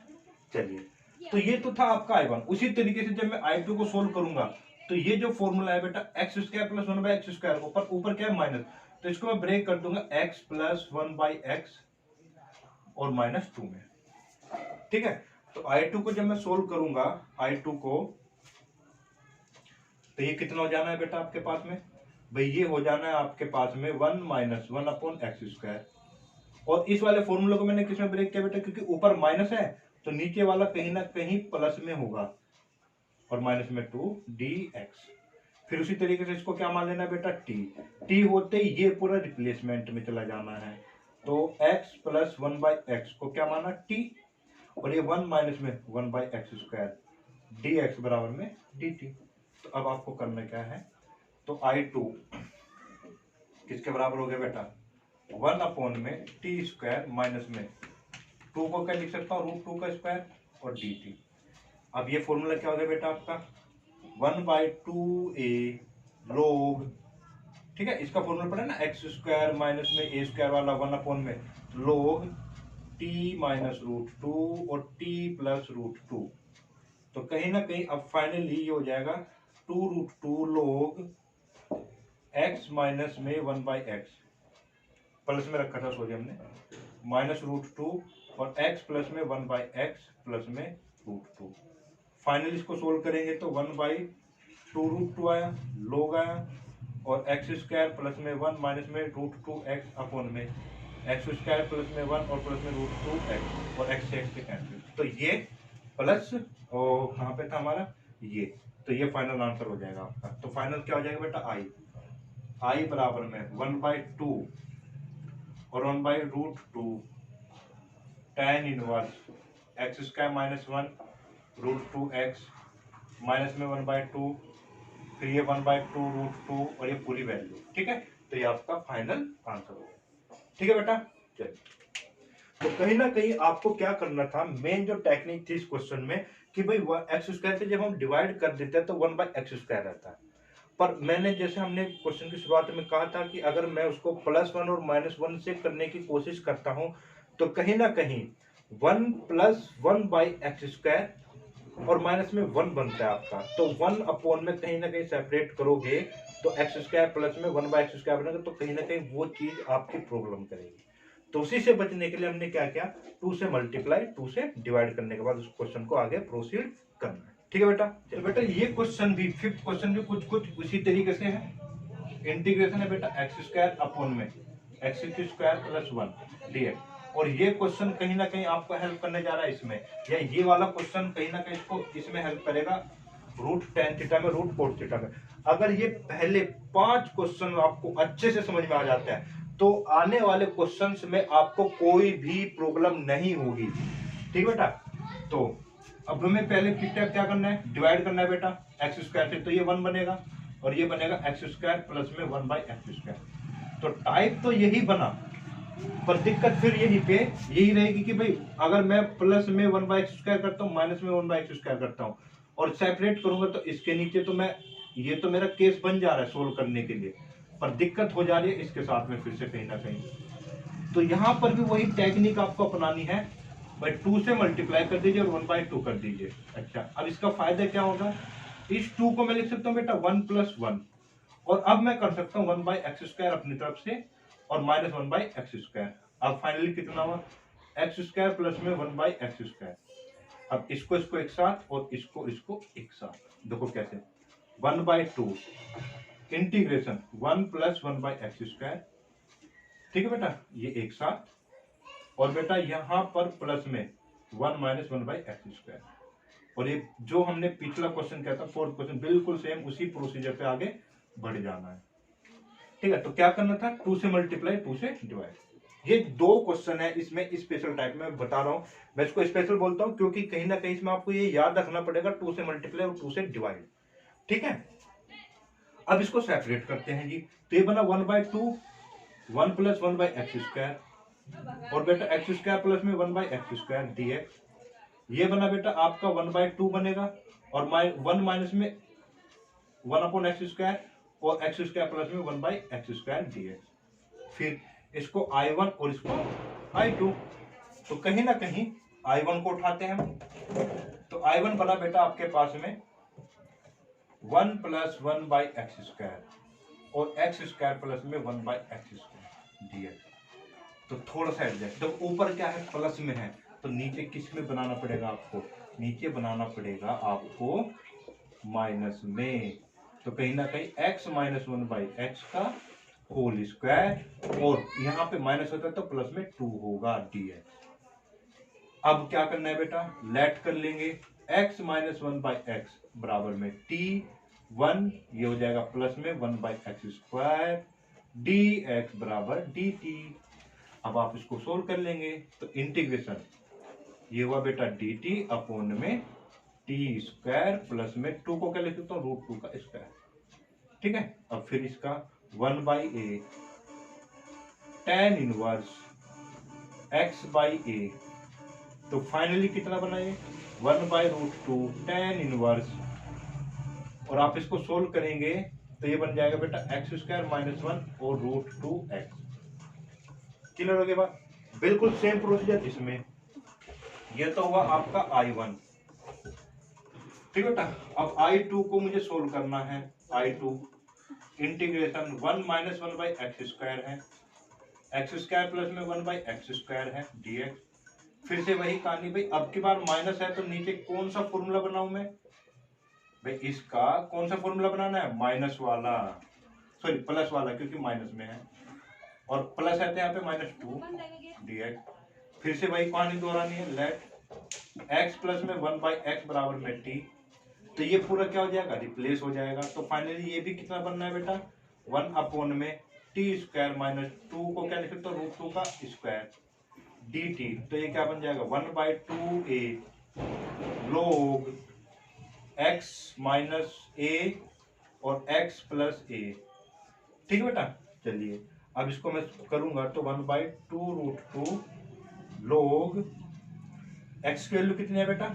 चलिए, तो ये तो था आपका I1। उसी तरीके से जब मैं I2 को सोल्व करूंगा तो ये जो फॉर्मूला है बेटा x² प्लस 1/x², ऊपर क्या है माइनस, तो इसको मैं ब्रेक कर दूंगा x प्लस 1/x और -2 में, ठीक है। तो I2 को जब मैं सोल्व करूंगा I2 को, तो ये कितना हो जाना है बेटा आपके पास में, भाई ये हो जाना है आपके पास में 1 - 1/x²। और इस वाले फॉर्मूले को मैंने किसमें ब्रेक किया बेटा, क्योंकि ऊपर माइनस है तो नीचे वाला कहीं ना कहीं प्लस में होगा, और माइनस में 2 dx। फिर उसी तरीके से इसको क्या मान लेना बेटा t होते ही ये पूरा रिप्लेसमेंट में चला जाना है, तो x प्लस 1/x को क्या माना t, और ये 1 माइनस में 1 by x square D x बराबर में डी टी। तो अब आपको करना क्या है, तो I2 किसके बराबर हो गया बेटा, 1 अपॉन में टी स्क्वायर माइनस में 2 को क्या लिख सकता हूँ, रूट 2 का स्क्वायर और डी टी। अब ये फॉर्मूला क्या हो गया बेटा आपका, 1/2a log, ठीक है, इसका फॉर्मूला पड़ा ना, एक्स स्क्वायर माइनस में ए स्क्वायर वाला 1 अपॉन में log टी माइनस रूट 2 और टी प्लस रूट 2। तो कहीं ना कहीं अब फाइनली ये हो जाएगा 2√2 log x माइनस में 1 बाई एक्स, प्लस में रखा था सॉरी हमने, माइनस रूट 2 और x प्लस में 1 बाई एक्स प्लस में रूट 2। फाइनली इसको सोल्व करेंगे तो 1/2√2 आया, log आया, और एक्स स्क्वायर प्लस में 1 माइनस में रूट 2 एक्स अपॉन में एक्स स्क्वायर प्लस में 1 और प्लस में रूट 2 एक्स, और एक्स से एक्स के कैंसिल, तो ये प्लस और कहाँ पे था हमारा ये, तो ये फाइनल आंसर हो जाएगा आपका। तो फाइनल क्या हो जाएगा बेटा, आई बराबर में 1/2 और 1/√2 tan inverse x square minus 1 root 2 x minus में 1/2, फिर ये 1/2 रूट 2 और ये पूरी वैल्यू, ठीक है। तो ये आपका फाइनल आंसर होगा, ठीक है बेटा। चलिए, तो कहीं ना कहीं आपको क्या करना था, मेन जो टेक्निक थी इस क्वेश्चन में कि भाई एक्स स्क्वायर से जब हम डिवाइड कर देते हैं तो 1/x स्क्वायर रहता है, पर मैंने जैसे हमने क्वेश्चन की शुरुआत में कहा था कि अगर मैं उसको +1 और -1 से करने की कोशिश करता हूं तो कहीं ना कहीं 1 + 1/x स्क्वायर और माइनस में 1 बनता है आपका, तो 1 अपॉन में कहीं ना कहीं सेपरेट करोगे तो एक्स स्क्वायर प्लस में 1/x स्क्वायर बनेगा, तो कहीं ना कहीं वो चीज आपकी प्रॉब्लम करेगी। तो उसी से बचने के लिए हमने क्या किया, 2 से मल्टीप्लाई 2 से डिवाइड करने के बाद उस क्वेश्चन को आगे प्रोसीड करना है, ठीक है बेटा। तो बेटा ये क्वेश्चन भी, फिफ्थ क्वेश्चन भी कुछ उसी तरीके से है। इंटीग्रेशन है बेटा एक्स स्क्वायर अपॉन में एक्स स्क्वायर प्लस 1 dx, और ये क्वेश्चन कहीं ना कहीं आपको हेल्प करने जा रहा है इसमें, या ये वाला क्वेश्चन कहीं ना कहीं इसको इसमें हेल्प करेगा रूट tan थीटा में, रूट cos थीटा में। अगर ये पहले 5 क्वेश्चन आपको अच्छे से समझ में आ जाते हैं तो आने वाले क्वेश्चंस में आपको कोई भी प्रॉब्लम नहीं होगी, ठीक बेटा। तो अब हमें पहले क्या करना है, डिवाइड करना है बेटा एक्स स्क्वायर से, तो ये 1 बनेगा और ये बनेगा एक्स स्क्वायर प्लस में 1/x स्क्वायर। तो टाइप तो यही बना, पर दिक्कत फिर यही रहेगी कि भाई अगर मैं प्लस में 1/x स्क्वायर करता हूँ, माइनस में 1/x स्क्वायर करता हूँ और सेपरेट करूंगा तो इसके नीचे तो मैं, ये तो मेरा केस बन जा रहा है सोल्व करने के लिए, पर दिक्कत हो जा रही है इसके साथ में फिर से कहीं ना कहीं। तो यहाँ पर भी वही टेक्निक आपको अपनानी है, भाई 2 से मल्टीप्लाई कर दीजिए और 1/2 कर दीजिए। अच्छा, अब इसका फायदा क्या होगा, इस 2 को मैं लिख सकता हूँ बेटा 1 + 1, और अब मैं कर सकता हूँ 1/x स्क्वायर अपनी तरफ से और माइनस 1/x स्क्वायर। अब फाइनली कितना हुआ, एक्स स्क्वायर प्लस में 1/x स्क्वायर। अब इसको एक साथ और इसको एक साथ, देखो कैसे, 1/2 इंटीग्रेशन 1 + 1/x स्क्वायर, ठीक है बेटा, ये एक साथ, और बेटा यहाँ पर प्लस में 1 - 1/x स्क्वायर, और ये जो हमने पिछला क्वेश्चन किया था फोर्थ क्वेश्चन, बिल्कुल सेम उसी प्रोसीजर पे आगे बढ़ जाना है, ठीक है। तो क्या करना था, 2 से मल्टीप्लाई 2 से डिवाइड। ये 2 क्वेश्चन है इसमें स्पेशल टाइप में बता रहा हूं, मैं इसको स्पेशल बोलता हूं क्योंकि कहीं ना कहीं इसमें आपको ये याद रखना पड़ेगा 2 से मल्टीप्लाई और 2 से डिवाइड, ठीक है। अब इसको सेपरेट करते हैं जी, तो ये बना 1/2 1 + 1/x स्क्वायर, और बेटा एक्स स्क्वायर प्लस में 1/x स्क्वायर dx, ये बना बेटा आपका 1/2 बनेगा, और 1 माइनस में 1/x स्क्वायर और एक्स स्क्वायर प्लस में 1/x स्क्वायर dx। फिर इसको I1 और इसको I2, तो कहीं ना कहीं I1 को उठाते हैं हम, तो I1 बना बेटा आपके पास में 1 + 1/x स्क्वायर और एक्स स्क्वायर प्लस में 1/x स्क्वायर dx। तो थोड़ा सा एडजस्ट, जब ऊपर क्या है प्लस में है तो नीचे किस में बनाना पड़ेगा आपको, नीचे बनाना पड़ेगा आपको माइनस में, तो कहीं ना कहीं x - 1/x का होल स्क्वायर, और यहाँ पे माइनस होता है तो प्लस में 2 होगा dx। अब क्या करना है बेटा, लेट कर लेंगे x - 1/x बराबर में t1, ये हो जाएगा प्लस में 1/x स्क्वायर dx बराबर dt। अब आप इसको सोल्व कर लेंगे तो इंटीग्रेशन, ये हुआ बेटा डी टी अपॉन में टी स्क्वायर प्लस में 2 को क्या लिख सकता हूँ √2 का स्क्वायर। ठीक है, अब फिर इसका 1/a tan इनवर्स x/a, तो फाइनली कितना बना ये 1/√2 tan इनवर्स, और आप इसको सोल्व करेंगे तो ये बन जाएगा बेटा x² - 1 और √2x। क्लियर हो गया बात? बिल्कुल सेम प्रोसीजर इसमें। ये तो हुआ आपका I1। ठीक बेटा, अब I2 को मुझे सोल्व करना है। I2 इंटीग्रेशन 1 - 1/x² है, x² प्लस में 1/x² है dx। फिर से वही कहानी भाई, अब की बार माइनस है तो नीचे कौन सा फॉर्मूला बनाऊं मैं भाई? इसका कौन सा फॉर्मूला बनाना है? माइनस वाला, सॉरी प्लस वाला, क्योंकि माइनस में है और प्लस है तो यहाँ पे -2 dx। फिर से वही कहानी दोहरानी है। लेट x प्लस में 1/x बराबर में t, तो ये पूरा क्या हो जाएगा? रिप्लेस हो जाएगा। तो फाइनली ये भी कितना बनना है बेटा? 1 अपॉन में t² - 2 को क्या लिख सकते हो √2 का स्क्वायर dt, तो ये क्या बन जाएगा 1/2a log x minus a और x प्लस a। ठीक है बेटा, चलिए अब इसको मैं करूंगा तो 1/2√2 log x की वैल्यू कितनी है बेटा?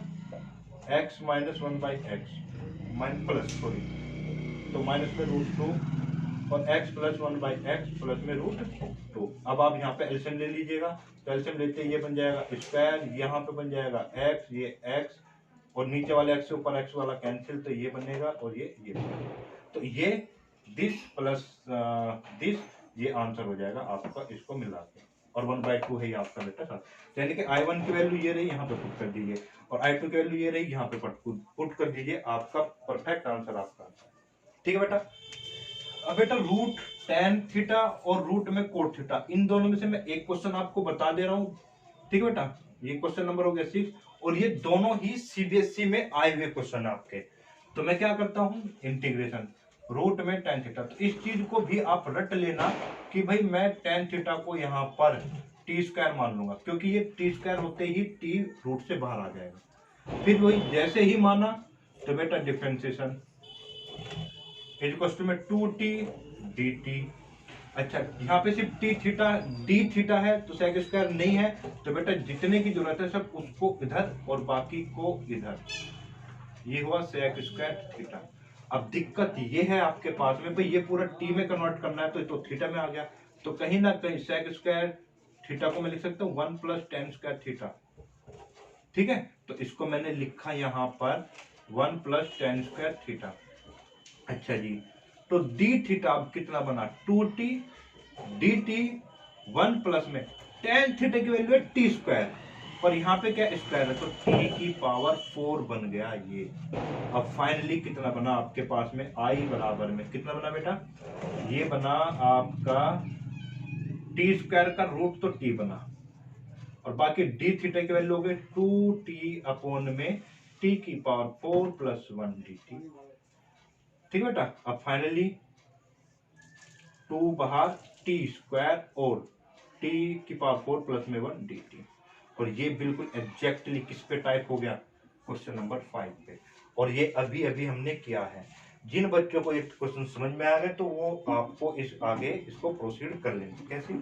x minus 1/x plus sorry, तो माइनस में √2 और x प्लस 1/x प्लस में √2। अब आप यहाँ पे एलसीएम ले लीजिएगा, तो एलसीएम लेते ये बन जाएगा स्क्वायर, यहाँ पे बन जाएगा x, ये x और नीचे वाले x से ऊपर x वाला कैंसिल, तो ये बनेगा और ये बनेगा। तो ये दिस प्लस दिस, ये आंसर हो जाएगा आपका इसको मिला के, और 1/2 है ये आपका बेटा साथ। यानी कि I1 की वैल्यू ये रही, यहाँ पे पुट कर दीजिए, और I2 की वैल्यू ये रही, यहाँ पे पुट कर दीजिए, आपका परफेक्ट आंसर आपका। ठीक है बेटा। अब बेटा रूट tan थीटा और रूट में कोट थीटा, इन दोनों में से मैं एक क्वेश्चन आपको बता दे रहा हूँ। ठीक है बेटा, ये क्वेश्चन नंबर हो गया 6, और ये दोनों ही सीबीएसई में आए हुए क्वेश्चन है आपके। तो मैं क्या करता हूँ, इंटीग्रेशन रूट में tan थीटा, तो इस चीज को भी आप रट लेना कि भाई मैं tan थीटा को यहाँ पर t² मान लूंगा, क्योंकि ये t² होते ही t रूट से बाहर आ जाएगा। फिर वही जैसे ही माना तो बेटा डिफरेंशिएशन इक्वल टू में 2t dt। अच्छा, यहाँ पे सिर्फ t थीटा d थीटा है तो sec स्क्वायर नहीं है, तो बेटा जितने की जरूरत है सब उसको इधर और बाकी को इधर, ये हुआ sec स्क्वायर थीटा। अब दिक्कत ये है आपके पास में भाई, ये पूरा t में कन्वर्ट करना है तो थीटा में आ गया, तो कहीं ना कहीं sec स्क्वायर थीटा को मैं लिख सकता हूँ 1 + tan स्क्वायर थीटा। ठीक है, तो इसको मैंने लिखा यहाँ पर 1 + tan स्क्वायर थीटा। अच्छा जी, तो डी थीटा अब कितना बना 2t dt 1 प्लस में tan थीटा की वैल्यू है t², और यहाँ पे क्या स्क्वायर है तो t की पावर 4 बन गया ये। अब फाइनली कितना बना आपके पास में I बराबर में कितना बना बेटा? ये बना आपका t² का रूट तो t बना, और बाकी डी थीटा की वैल्यू हो गई 2t अपॉन में t की पावर 4 + 1 dt। ठीक बेटा, अब फाइनली 2 बाहर t² और t की पावर 4 प्लस में 1 dt, और ये बिल्कुल एग्जैक्टली किस पे टाइप हो गया? क्वेश्चन नंबर 5 पे। और ये अभी अभी हमने किया है। जिन बच्चों को ये क्वेश्चन समझ में आ गए तो वो आपको आगे इसको प्रोसीड कर लेंगे। कैसे?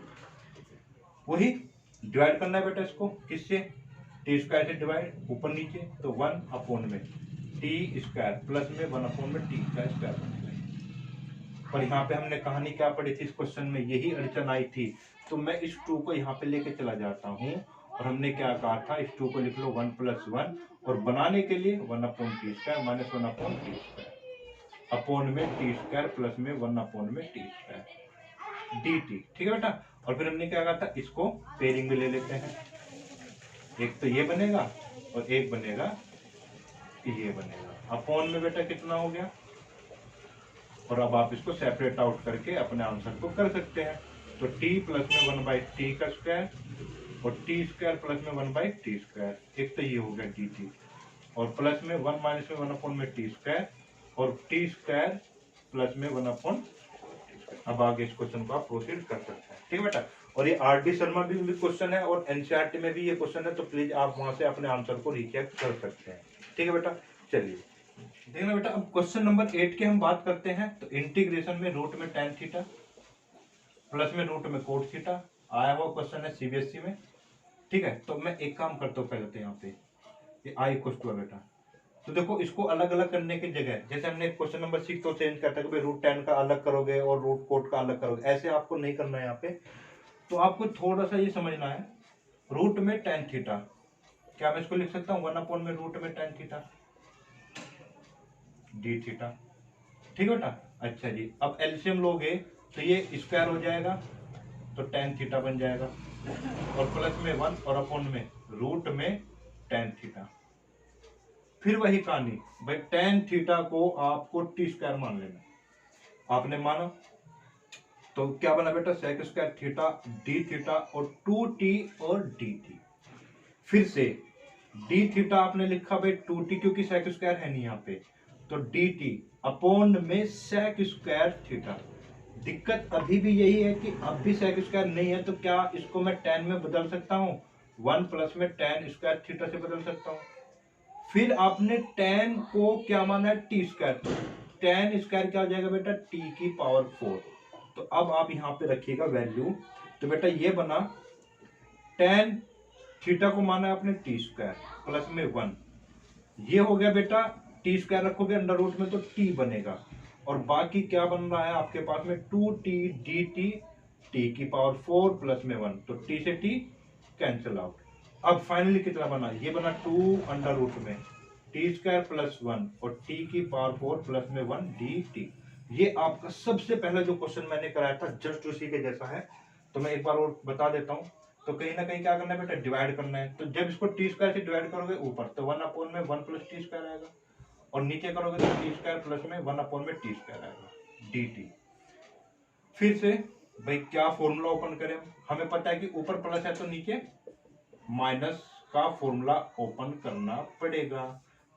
वही डिवाइड करना है बेटा इसको, किससे? t² से डिवाइड ऊपर नीचे, तो 1 अपॉन में t² प्लस में 1 अपॉन में t का स्क्वायर बनेगा। और यहाँ पे हमने कहानी क्या पढ़ी थी इस क्वेश्चन में, यही अड़चन आई थी, तो मैं इस 2 को यहाँ पे लेके चला जाता हूँ, और हमने क्या कहा था, इस 2 को लिख लो 1 + 1, और बनाने के लिए 1/t² - 1/t² अपॉन में t² प्लस में 1 में t² dt। ठीक है बेटा, और फिर हमने क्या कहा था, इसको पेयरिंग में ले लेते हैं, एक तो ये बनेगा और एक बनेगा ये बनेगा, अपॉन में बेटा कितना हो गया, और अब आप इसको सेपरेट आउट करके अपने आंसर को कर सकते हैं। तो t प्लस में 1/t का स्क्वायर और t² प्लस में 1/t², एक तो ये हो गया dt, और प्लस में 1 माइनस में 1/t² और t² प्लस में 1/t²। अब आगे इस क्वेश्चन को आप प्रोसीड कर सकते हैं। ठीक है बेटा। और ये आर डी शर्मा भी क्वेश्चन है और एनसीईआरटी में भी ये क्वेश्चन है, तो प्लीज आप वहां से अपने आंसर को रीचेक कर सकते हैं। ठीक है बेटा, चलिए देखना बेटा, अब क्वेश्चन नंबर 8 की हम बात करते हैं। तो इंटीग्रेशन में रूट में tan थीटा प्लस में रूट में कोट थीटा आया हुआ क्वेश्चन है सीबीएसई में। ठीक है, तो मैं एक काम करता हूँ पहले तो यहाँ पे ये आई इक्वल टू है बेटा। तो देखो इसको अलग अलग करने की जगह, जैसे हमने क्वेश्चन नंबर 6 तो चेंज करता है कि रूट 10 का अलग करोगे और रूट कोट का अलग करोगे, ऐसे आपको नहीं करना है यहाँ पे। तो आपको थोड़ा सा ये समझना है, रूट में tan थीटा, क्या मैं इसको लिख सकता हूँ 1 में रूट में tan थीटा डी थीटा। ठीक है बेटा, अच्छा जी, अब एलसीएम लोगे तो ये स्क्वायर हो जाएगा तो tan थीटा बन जाएगा, और प्लस में 1 और अपॉन में रूट में tan थीटा। फिर वही कहानी भाई, tan थीटा को आपको टी स्क्वायर मान लेना, आपने माना तो क्या बना बेटा sec square theta D theta और 2t और dt। फिर से डी थीटा आपने लिखा भाई 2t क्योंकि sec स्क्वायर है नहीं यहाँ पे, तो dt अपॉन में sec स्क्वायर थीटा। दिक्कत अभी भी यही है कि अब भी sec स्क्वायर नहीं है, तो क्या इसको मैं tan में बदल सकता हूँ, 1 प्लस में tan स्क्वायर थीटा से बदल सकता हूँ। फिर आपने tan को क्या माना है टी स्क्वायर, तो tan स्क्वायर क्या हो जाएगा बेटा t की पावर 4। तो अब आप यहाँ पे रखिएगा वैल्यू, तो बेटा ये बना tan थीटा को माना है आपने टी स्क्वायर प्लस में 1, ये हो गया बेटा टी स्क्वायर रखोगे अंडर रूट में तो t बनेगा, और बाकी क्या बन रहा है आपके पास में 2t dt t की पावर 4 प्लस में 1, तो t से t कैंसिल आउट। अब फाइनली कितना बना, ये बना 2 अंडर रूट में टी स्क्वायर प्लस 1 और t की पावर 4 प्लस में 1 dt। ये आपका सबसे पहला जो क्वेश्चन मैंने कराया था जस्ट उसी के जैसा है, तो मैं एक बार और बता देता हूँ। तो कहीं ना कहीं क्या करना है बेटा, डिवाइड करना है। तो जब इसको टी स्क्वायर से डिवाइड करोगे ऊपर तो 1 अपॉन में 1 प्लस टी स्क्वायर आएगा, और नीचे करोगे तो टी स्क्वायर प्लस में 1 अपॉन में टी स्क्वायर आएगा dt। फिर से भाई क्या फॉर्मूला ओपन करें, हमें पता है कि ऊपर प्लस है तो नीचे माइनस का फॉर्मूला ओपन करना पड़ेगा,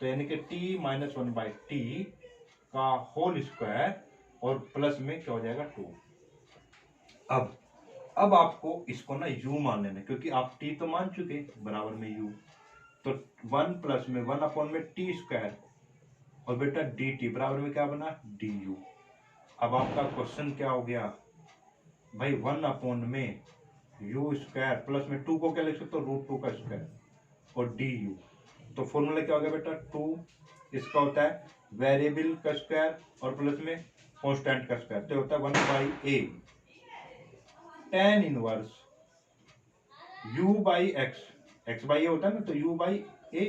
तो यानी कि t माइनस 1/t का होल स्क्वायर और प्लस में क्या हो जाएगा 2। अब आपको इसको ना u मान लेना, क्योंकि आप t तो मान चुके बराबर में u, तो 1 प्लस में 1 अपॉन में टी स्क्वायर और बेटा dt बराबर में क्या बना du। अब आपका क्वेश्चन क्या हो गया भाई, 1 अपॉन में u स्क्वायर प्लस में 2 को क्या लिख सकते हो √2 का स्क्वायर और du। तो फॉर्मूला क्या हो गया बेटा 2, इसका होता है वेरिएबल का स्क्वायर और प्लस में कांस्टेंट का स्क्वायर, तो होता है 1/a tan inverse u/x, x/a होता है ना, तो u/a।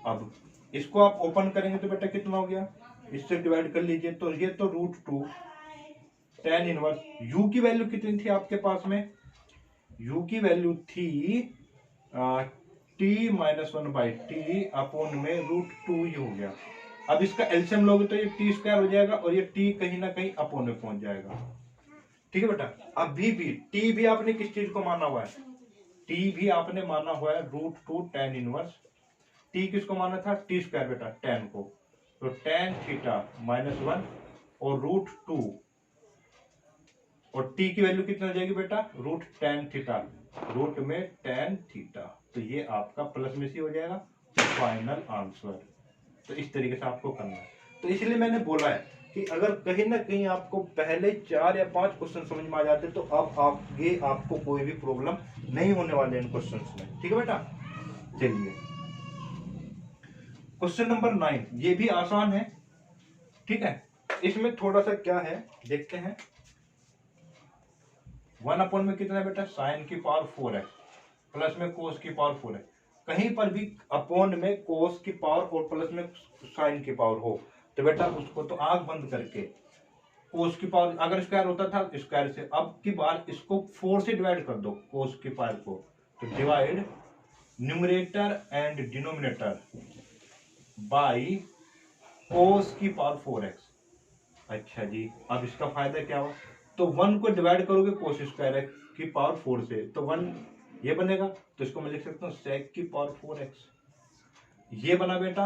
अब इसको आप ओपन करेंगे तो बेटा कितना हो गया, इससे डिवाइड कर लीजिए, तो ये तो √2 tan इनवर्स u की वैल्यू कितनी थी आपके पास में, u की वैल्यू थी t माइनस 1/t अपॉन में √2 ही हो गया। अब इसका एलसीएम लोगे तो ये टी स्क्वायर हो जाएगा और ये t कहीं ना कहीं अपॉन में पहुंच जाएगा। ठीक है बेटा, अभी भी t भी आपने किस चीज को माना हुआ है, t भी आपने माना हुआ है √2 tan इनवर्स। t किसको माना था टी स्क्वायर बेटा tan को, तो tan थीटा माइनस 1 और √2 और t की वैल्यू कितना हो जाएगी बेटा √tan थीटा, रूट में tan थीटा, तो ये आपका प्लस में सी हो जाएगा फाइनल आंसर। तो इस तरीके से आपको करना है। तो इसलिए मैंने बोला है कि अगर कहीं ना कहीं आपको पहले 4 या 5 क्वेश्चन समझ में आ जाते तो अब आगे आपको कोई भी प्रॉब्लम नहीं होने वाले इन क्वेश्चंस में। ठीक है बेटा, चलिए क्वेश्चन नंबर 9, ये भी आसान है। ठीक है, इसमें थोड़ा सा क्या है देखते हैं। 1 अपॉन में कितना है बेटा साइन की पावर 4 है प्लस में कोस की पावर 4 है। कहीं पर भी अपॉन में कोस की पावर और प्लस में साइन की पावर हो तो बेटा उसको तो आंख बंद करके कोस की पावर, अगर स्क्वायर होता था स्क्वायर से, अब की बार इसको 4 से डिवाइड कर दो कोस की पावर को, तो divide numerator and denominator by cos की पावर 4x। अच्छा जी, अब इसका फायदा क्या हुआ, तो 1 को डिवाइड करोगे कोस स्क्वायर की पावर 4 से तो 1 ये बनेगा, तो इसको मैं लिख सकता हूँ sec की पावर 4x। ये बना बेटा,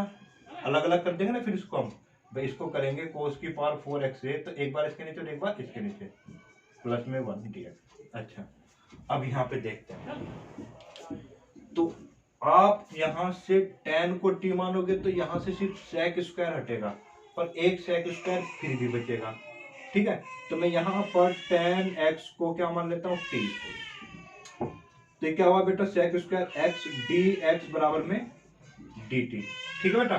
अलग अलग कर देंगे ना फिर इसको हम भाई, इसको करेंगे कोस की पावर 4x से, तो एक बार इसके नीचे और एक बार इसके नीचे, प्लस में 1 dx। अच्छा, अब यहाँ पे देखते हैं, तो आप यहाँ से tan को t मानोगे तो यहाँ से सिर्फ sec स्क्वायर हटेगा, पर एक sec स्क्वायर फिर भी बचेगा। ठीक है, तो मैं यहाँ पर tan x को क्या मान लेता हूँ, t। तो ये क्या हुआ बेटा, sec स्क्वायर x dx बराबर में dt। ठीक है बेटा,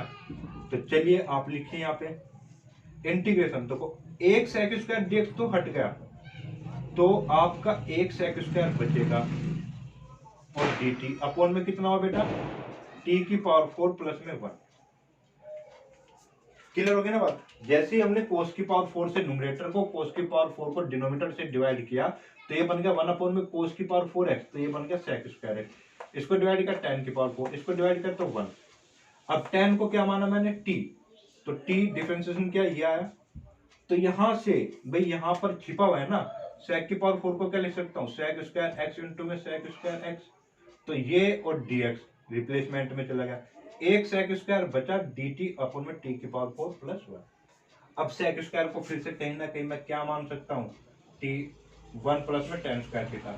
तो चलिए आप लिखिए यहाँ पे इंटीग्रेशन। तो एक sec स्क्वायर dx तो हट गया, तो आपका एक sec स्क्वायर बचेगा, और dt अपॉन में कितना हुआ बेटा, t की पावर 4 प्लस में 1। क्लियर हो गया ना बात। जैसे ही हमने cos की पावर 4 से न्यूमरेटर को, cos की पावर 4 को डिनोमिनेटर से डिवाइड किया, तो ये बन गया 1 अपॉन में cos की पावर 4x, तो ये बन गया sec स्क्वायर x। इसको डिवाइड किया tan की पावर 4, इसको डिवाइड किया तो 1। अब tan को क्या माना मैंने, t, तो t डिफरेंशिएशन क्या ये आया। तो यहां से भाई यहाँ पर छिपा हुआ है ना, sec की पावर 4 को क्या लिख सकता हूँ, sec स्क्वायर x इंटू में sec स्क्वायर x। तो ये और dx रिप्लेसमेंट में चला गया, एक sec स्क्वायर बचा dt अपॉन में t की पावर 4 प्लस 1। अब sec स्क्वायर को फिर से कहीं ना कहीं मैं क्या मान सकता हूँ, t 1 प्लस में tan स्क्वायर थीटा।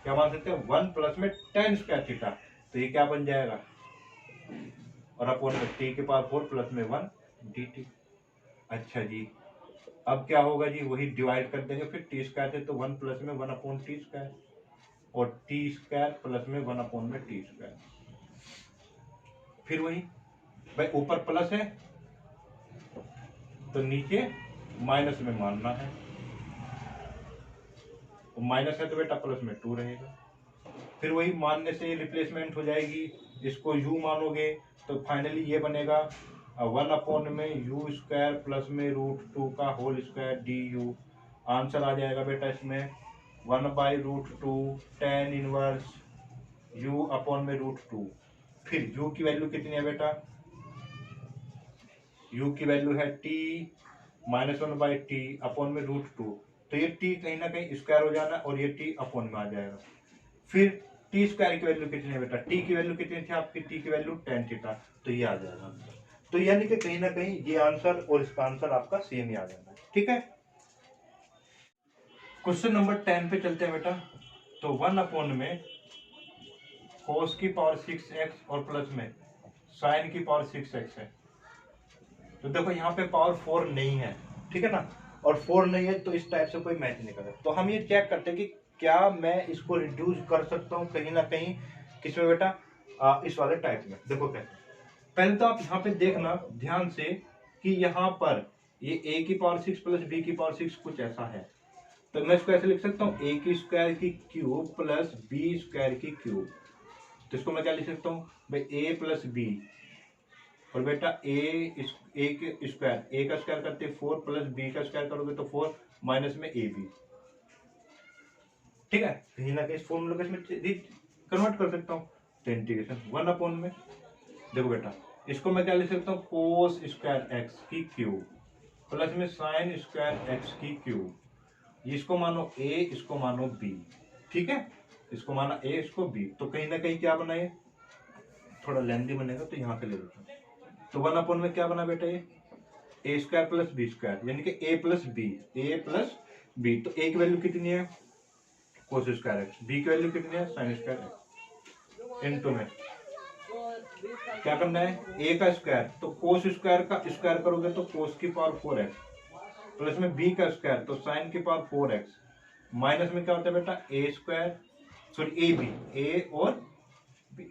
क्या मान सकते हैं, 1 प्लस में tan स्क्वायर थीटा। तो ये क्या बन जाएगा, और अपॉन में t की पावर 4 प्लस में 1 dt। अच्छा जी, अब क्या होगा जी, वही डिवाइड कर देंगे फिर टी स्क्वायर से, तो 1 प्लस में 1 अपॉन टी स्क्वायर, और टी स्क्वायर प्लस में 1 अपॉन में टी स्क्वायर। फिर वही भाई, ऊपर प्लस है तो नीचे माइनस में मानना है, माइनस है तो बेटा प्लस में 2 रहेगा। फिर वही मानने से रिप्लेसमेंट हो जाएगी, इसको u मानोगे तो फाइनली ये बनेगा 1 अपॉन में यू स्क्वायर प्लस में √2 का होल स्क्वायर डी। आंसर आ जाएगा बेटा इसमें 1/√2 tan इनवर्स u अपॉन में √2। फिर u की वैल्यू कितनी है बेटा, u की वैल्यू है t माइनस 1/t अपॉन में √2। तो ये t कहीं ना कहीं स्क्वायर हो जाना, और ये t अपॉन में आ जाएगा। फिर टी स्क्वायर की वैल्यू कितनी है बेटा, टी की वैल्यू कितनी थी आपकी, टी की वैल्यू tan थीटा। तो ये आ जाएगा। तो यानी कि कहीं ना कहीं ये आंसर और इसका आंसर आपका सेम ही आ जाना है। ठीक है, क्वेश्चन नंबर 10 पे चलते हैं बेटा। तो 1 अपॉन में cos की पावर 6x और प्लस में sin की पावर 6x है। तो देखो यहाँ पे पावर 4 नहीं है, ठीक है ना, और 4 नहीं है तो इस टाइप से कोई मैच नहीं करेगा। तो हम ये चेक करते हैं कि क्या मैं इसको रिड्यूस कर सकता हूँ कहीं ना कहीं, किसमें बेटा, इस वाले टाइप में। देखो कैसे, पहले तो आप यहाँ पे देखना ध्यान से कि यहाँ पर ये a की पावर 6 प्लस b की पावर 6 कुछ ऐसा है। तो मैं इसको ऐसे लिख सकता हूँ, a की स्क्वायर की क्यूब प्लस b स्क्वायर की क्यूब। तो इसको मैं क्या लिख सकता हूँ भाई, a प्लस b, और बेटा a के स्क्वायर, a का स्क्वायर करते 4 प्लस b का स्क्वायर करोगे तो 4 माइनस में ab। ठीक है, कहीं ना कहीं इस फॉर्मूला को इसमें कन्वर्ट कर सकता हूँ। तो इंटीग्रेशन 1 अपॉन में, देखो बेटा इसको मैं क्या लिख सकता हूँ, कोस स्क्वायर एक्स की क्यूब प्लस में साइन स्क्वायर एक्स की क्यूब। इसको मानो a, इसको मानो b। ठीक है, इसको माना a, इसको b। तो कहीं ना कहीं क्या बना, ये थोड़ा लेंथी बनेगा तो यहाँ से ले लेता हूँ। तो 1 अपॉन में क्या बना बेटा, ये a square plus b square, यानी कि a plus b, a plus b। तो a की वैल्यू कितनी है, कोस स्क्वायर एक्स, b की वैल्यू कितनी है, साइन स्क्वायर एक्स। इनटू में क्या करना है, a का स्क्वायर, तो कोस स्क्वायर का स्क्वायर करोगे तो कोस की पावर 4x प्लस में b का स्क्वायर, तो साइन की पावर 4x माइनस में क्या होता है बेटा, a square, sorry a b, a और b।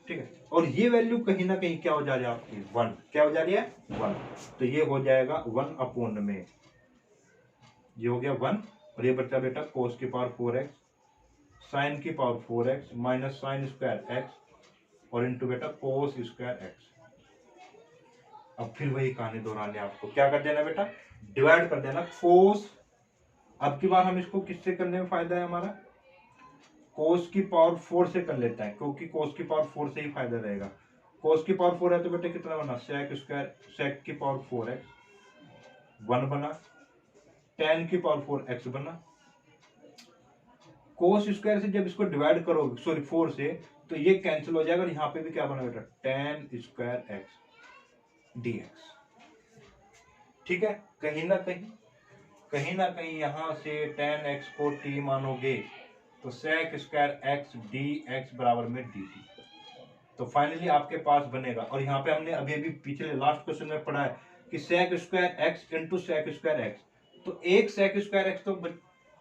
ठीक है, और ये वैल्यू कहीं ना कहीं क्या हो जा रही है आपकी, 1। क्या हो जा रही है, 1। तो ये हो जाएगा 1 अपॉन में, ये हो गया 1, और ये बच्चा बेटा कोस की पावर 4x साइन की power 4x minus sine square x और इंटू बेटा कोस स्क्वायर x। अब फिर वही कहानी दोहरानी, आपको क्या कर देना बेटा, डिवाइड कर देना कोस। अब की बार हम इसको किससे करने में फायदा है हमारा, कोस की पावर 4 से कर लेते हैं, क्योंकि कोस की पावर 4 से ही फायदा रहेगा। कोस की पावर 4 है तो बेटा कितना बना, सेक स्क्वायर, सेक की पावर 4x 1 बना, tan की पावर 4x बना। कोस स्क्वायर से जब इसको डिवाइड करोगे, सॉरी 4 से, तो ये कैंसिल हो जाएगा, और यहाँ पे भी क्या बना बेटा, tan स्क्वायर x dx। ठीक है, कहीं ना कहीं कहीं ना कहीं यहाँ से tan x को t मानोगे तो sec स्क्वायर x dx बराबर में dt। तो फाइनली आपके पास बनेगा, और यहाँ पे हमने अभी अभी पिछले लास्ट क्वेश्चन में पढ़ा है कि sec square x into sec square x, तो एक sec स्क्वायर x तो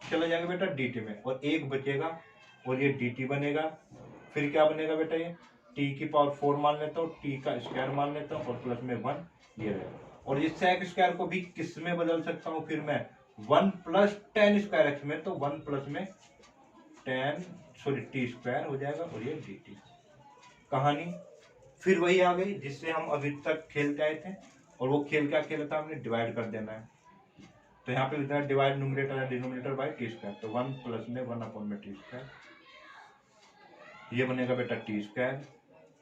चला जाएगा बेटा dt में, और एक बचेगा और ये dt बनेगा। फिर क्या बनेगा बेटा, ये t की पावर 4 मान लेता हूँ, t का स्क्वायर मान लेता हूँ, और प्लस में 1 ये रहेगा। और ये sec स्क्वायर को भी किस में बदल सकता हूँ फिर मैं, 1 प्लस tan स्क्वायर x में, तो 1 प्लस में t स्क्वायर हो जाएगा, और ये dt। कहानी फिर वही आ गई जिससे हम अभी तक खेलते आए थे, और वो खेल क्या खेला था हमने, डिवाइड कर देना है। तो यहाँ पे लिखना है डिवाइड न्यूमरेटर है डिनोमिनेटर बाय टी स्क्वायर, तो 1 प्लस में 1 अपॉन में टी स्क्वायर, ये बनेगा बेटा टी स्क्वायर,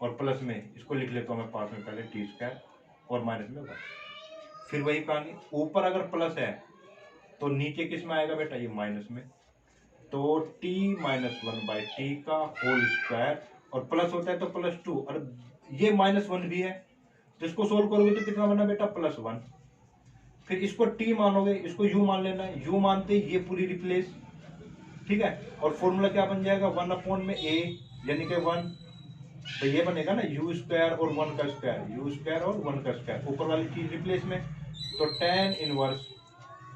और प्लस में इसको लिख लेता हूँ मैं पास में पहले टी स्क्वायर, और माइनस में 1। फिर वही कहानी, ऊपर अगर प्लस है तो नीचे किस में आएगा बेटा, ये माइनस में, तो t माइनस 1 बाई टी का होल स्क्वायर, और प्लस होता है तो प्लस 2, और ये माइनस 1 भी है, तो इसको सोल्व करोगे तो कितना बना बेटा, प्लस 1। फिर इसको t मानोगे, इसको u मान लेना है, u मानते ये पूरी रिप्लेस, ठीक है, और फॉर्मूला क्या बन जाएगा, 1 अपॉन में a यानी कि 1, तो ये बनेगा ना u स्क्वायर और 1 का स्क्वायर, u स्क्वायर और 1 का स्क्वायर, ऊपर वाली चीज रिप्लेस में, तो tan इनवर्स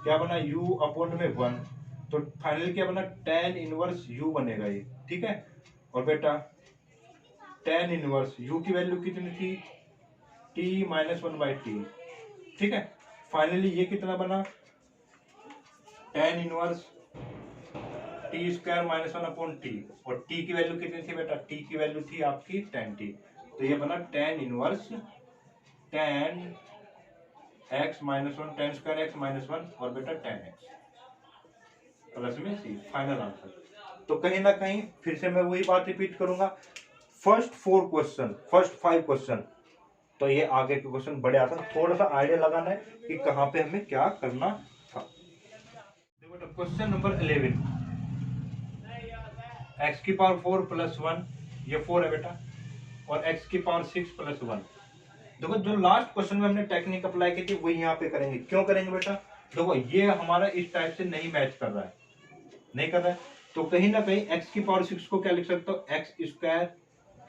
क्या बना, u अपॉन में 1, तो फाइनली क्या बना, tan इनवर्स u बनेगा ये, ठीक है। और बेटा tan इनवर्स u की वैल्यू कितनी थी, t माइनस 1 बाई टी, ठीक है। फाइनली ये कितना बना, tan inverse T square minus 1 upon T, और t की वैल्यू कितनी थी बेटा, t की वैल्यू थी आपकी tan t, तो ये बना tan inverse tan x minus 1, tan square x minus 1, और बेटा tan x प्लस में c, फाइनल आंसर। तो कहीं ना कहीं फिर से मैं वही बात रिपीट करूंगा, फर्स्ट 4 क्वेश्चन, फर्स्ट 5 क्वेश्चन, तो ये आगे के क्वेश्चन बड़े आसान, थोड़ा सा आइडिया लगाना है कि कहाँ पे हमें क्या करना था। देखो बेटा क्वेश्चन नंबर 11, x की पावर 4 प्लस 1, ये 4 है बेटा, और x की पावर 6 प्लस 1। देखो जो लास्ट क्वेश्चन में हमने टेक्निक अप्लाई की थी वो यहाँ पे करेंगे। क्यों करेंगे बेटा, देखो ये हमारा इस टाइप से नहीं मैच कर रहा है, नहीं कर रहा है, तो कहीं ना कहीं x की पावर 6 को क्या लिख सकते हो, x स्क्वायर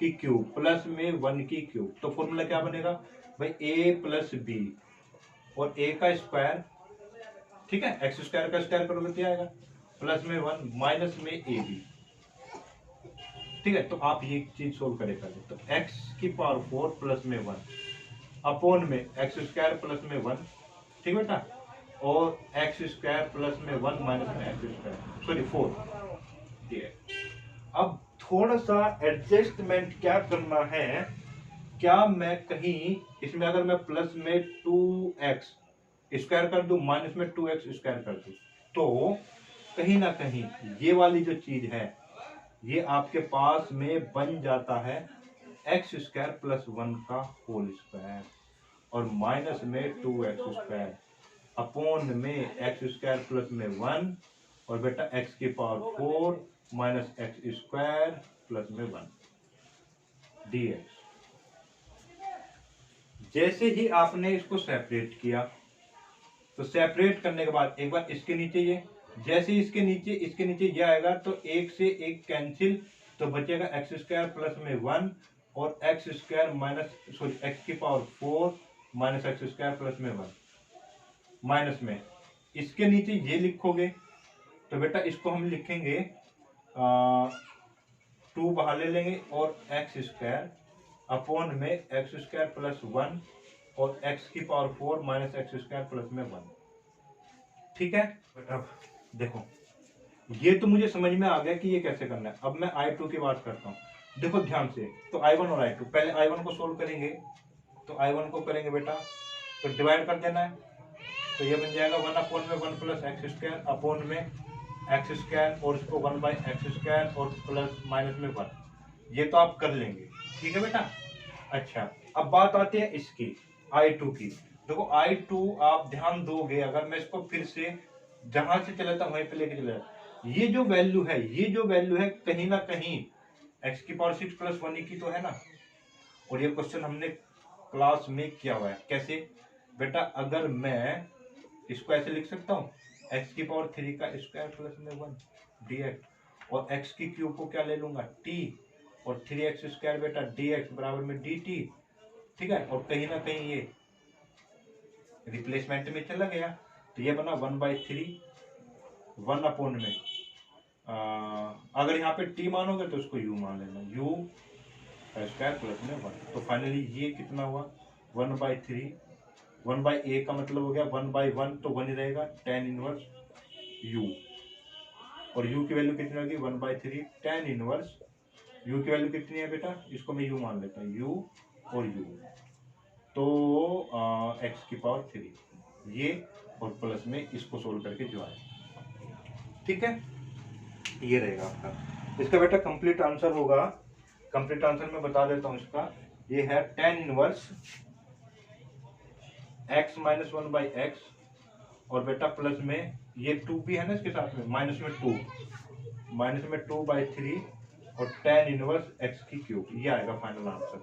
की क्यूब प्लस में 1 की क्यूब, तो फॉर्मूला क्या बनेगा भाई, a प्लस बी, और a का स्क्वायर, ठीक है, एक्स स्क्वायर का स्क्वायर करोगे तो आएगा, प्लस में 1 माइनस में ए बी, ठीक है। तो आप ये चीज सोल्व करें पहले, तो x की पावर 4 प्लस में 1 अपॉन में एक्स स्क्वायर प्लस में 1, ठीक बेटा, और एक्स स्क्वायर प्लस में 1 माइनस में एक्स स्क्वायर, सॉरी 4 ये। अब थोड़ा सा एडजस्टमेंट क्या करना है, क्या मैं कहीं इसमें अगर मैं प्लस में 2x स्क्वायर कर दूं, माइनस में 2x स्क्वायर कर दूं, तो कहीं ना कहीं ये वाली जो चीज है ये आपके पास में बन जाता है एक्स स्क्वायर प्लस 1 का होल स्क्वायर, और माइनस में 2x स्क्वायर अपॉन में एक्स स्क्वायर प्लस में 1, और बेटा x की power 4 minus x square plus में 1 dx। जैसे ही आपने इसको सेपरेट किया, तो सेपरेट करने के बाद एक बार इसके नीचे ये, जैसे इसके नीचे ये आएगा, तो एक से एक कैंसिल, तो बचेगा एक्स स्क्वायर प्लस में 1 और x square minus, sorry x की power 4 minus x square plus में 1, माइनस में इसके नीचे ये लिखोगे, तो बेटा इसको हम लिखेंगे 2 बाहर ले लेंगे, और एक्स स्क्वायर अपॉन में एक्स स्क्वायर प्लस 1 और एक्स की power 4 minus x square plus में 1, ठीक है। अब देखो ये तो मुझे समझ में आ गया कि ये कैसे करना है। अब मैं I2 की बात करता हूँ, देखो ध्यान से, तो I1 और I2, पहले I1 को सोल्व करेंगे, तो I1 को करेंगे बेटा, तो डिवाइड कर देना है, तो ये बन जाएगा 1 अपॉन में 1 प्लस एक्स स्क्वायर अपॉन में एक्स स्क्वायर, और इसको 1 बाई एक्स स्क्वायर और प्लस माइनस में 1, ये तो आप कर लेंगे, ठीक है बेटा। अच्छा अब बात आती है इसकी I2 की। देखो I2 आप ध्यान दोगे, अगर मैं इसको फिर से जहां से चला था वहीं पे लेके चला, ये जो वैल्यू है कहीं ना कहीं x की पावर 6 प्लस 1 की तो है ना, और ये क्वेश्चन हमने क्लास में किया हुआ है। कैसे बेटा, अगर मैं इसको ऐसे लिख सकता हूँ, एक्स की पावर 3 का स्क्वायर प्लस में 1 dx, और एक्स की क्यूब को क्या ले लूंगा t, और 3x स्क्वायर बेटा dx बराबर में dt। ठीक है, और कहीं ना कहीं ये रिप्लेसमेंट में चला गया, तो ये बना 1/3 1 अपॉन में अगर यहाँ पे t मानोगे तो उसको u मान लेना, u का स्क्वायर प्लस में 1। तो फाइनली ये कितना हुआ 1/3, 1/a का मतलब हो गया 1/1, तो 1 ही रहेगा tan इनवर्स u, और u की वैल्यू कितनी होगी 1/3 tan इनवर्स u की वैल्यू कितनी है बेटा, इसको मैं u मान लेता हूँ, u और u, तो x की पावर 3 ये, और प्लस में इसको सोल्व करके जो आए। ठीक है, ये रहेगा आपका इसका बेटा कंप्लीट आंसर होगा। कंप्लीट आंसर मैं बता देता हूँ इसका, ये है tan inverse x minus 1/x, और बेटा प्लस में ये 2 भी है ना इसके साथ में, माइनस में 2/3 और tan इनवर्स x की क्यूब, ये आएगा फाइनल आंसर।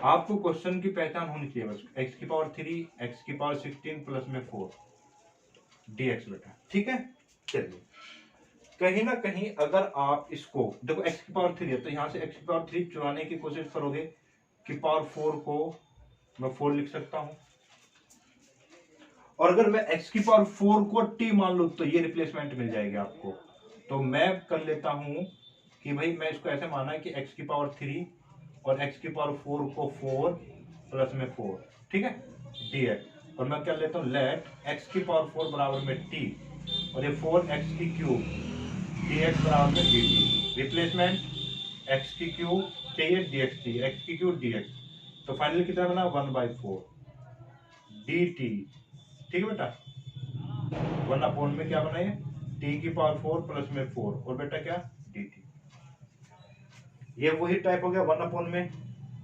आपको क्वेश्चन की पहचान होनी चाहिए बस, x की पावर 3, x की पावर 16 प्लस में 4 dx बेटा। ठीक है, चलिए कहीं ना कहीं अगर आप इसको देखो x की पावर 3 है, तो यहाँ से x की पावर 3 चुराने की कोशिश करोगे कि पावर 4 को मैं 4 लिख सकता हूं, और अगर मैं x की पावर 4 को t मान लूं तो ये रिप्लेसमेंट मिल जाएगी आपको। तो मैं कर लेता हूं कि भाई मैं इसको ऐसे माना है कि x की पावर 3 और x की पावर 4 को 4 प्लस में 4, ठीक है dx, और मैं कर लेता हूं लेट x की पावर 4 बराबर में t, और ये 4x की क्यूब dx बराबर में dt, रिप्लेसमेंट x की क्यूब चाहिए dx चाहिए, x की क्यूब dx, तो फाइनली कितना बना 1/4 dt। ठीक है बेटा, 1 अपॉन में क्या बना, ये t की पावर 4 प्लस में 4, और बेटा क्या dt, ये वही टाइप हो गया 1 अपॉन में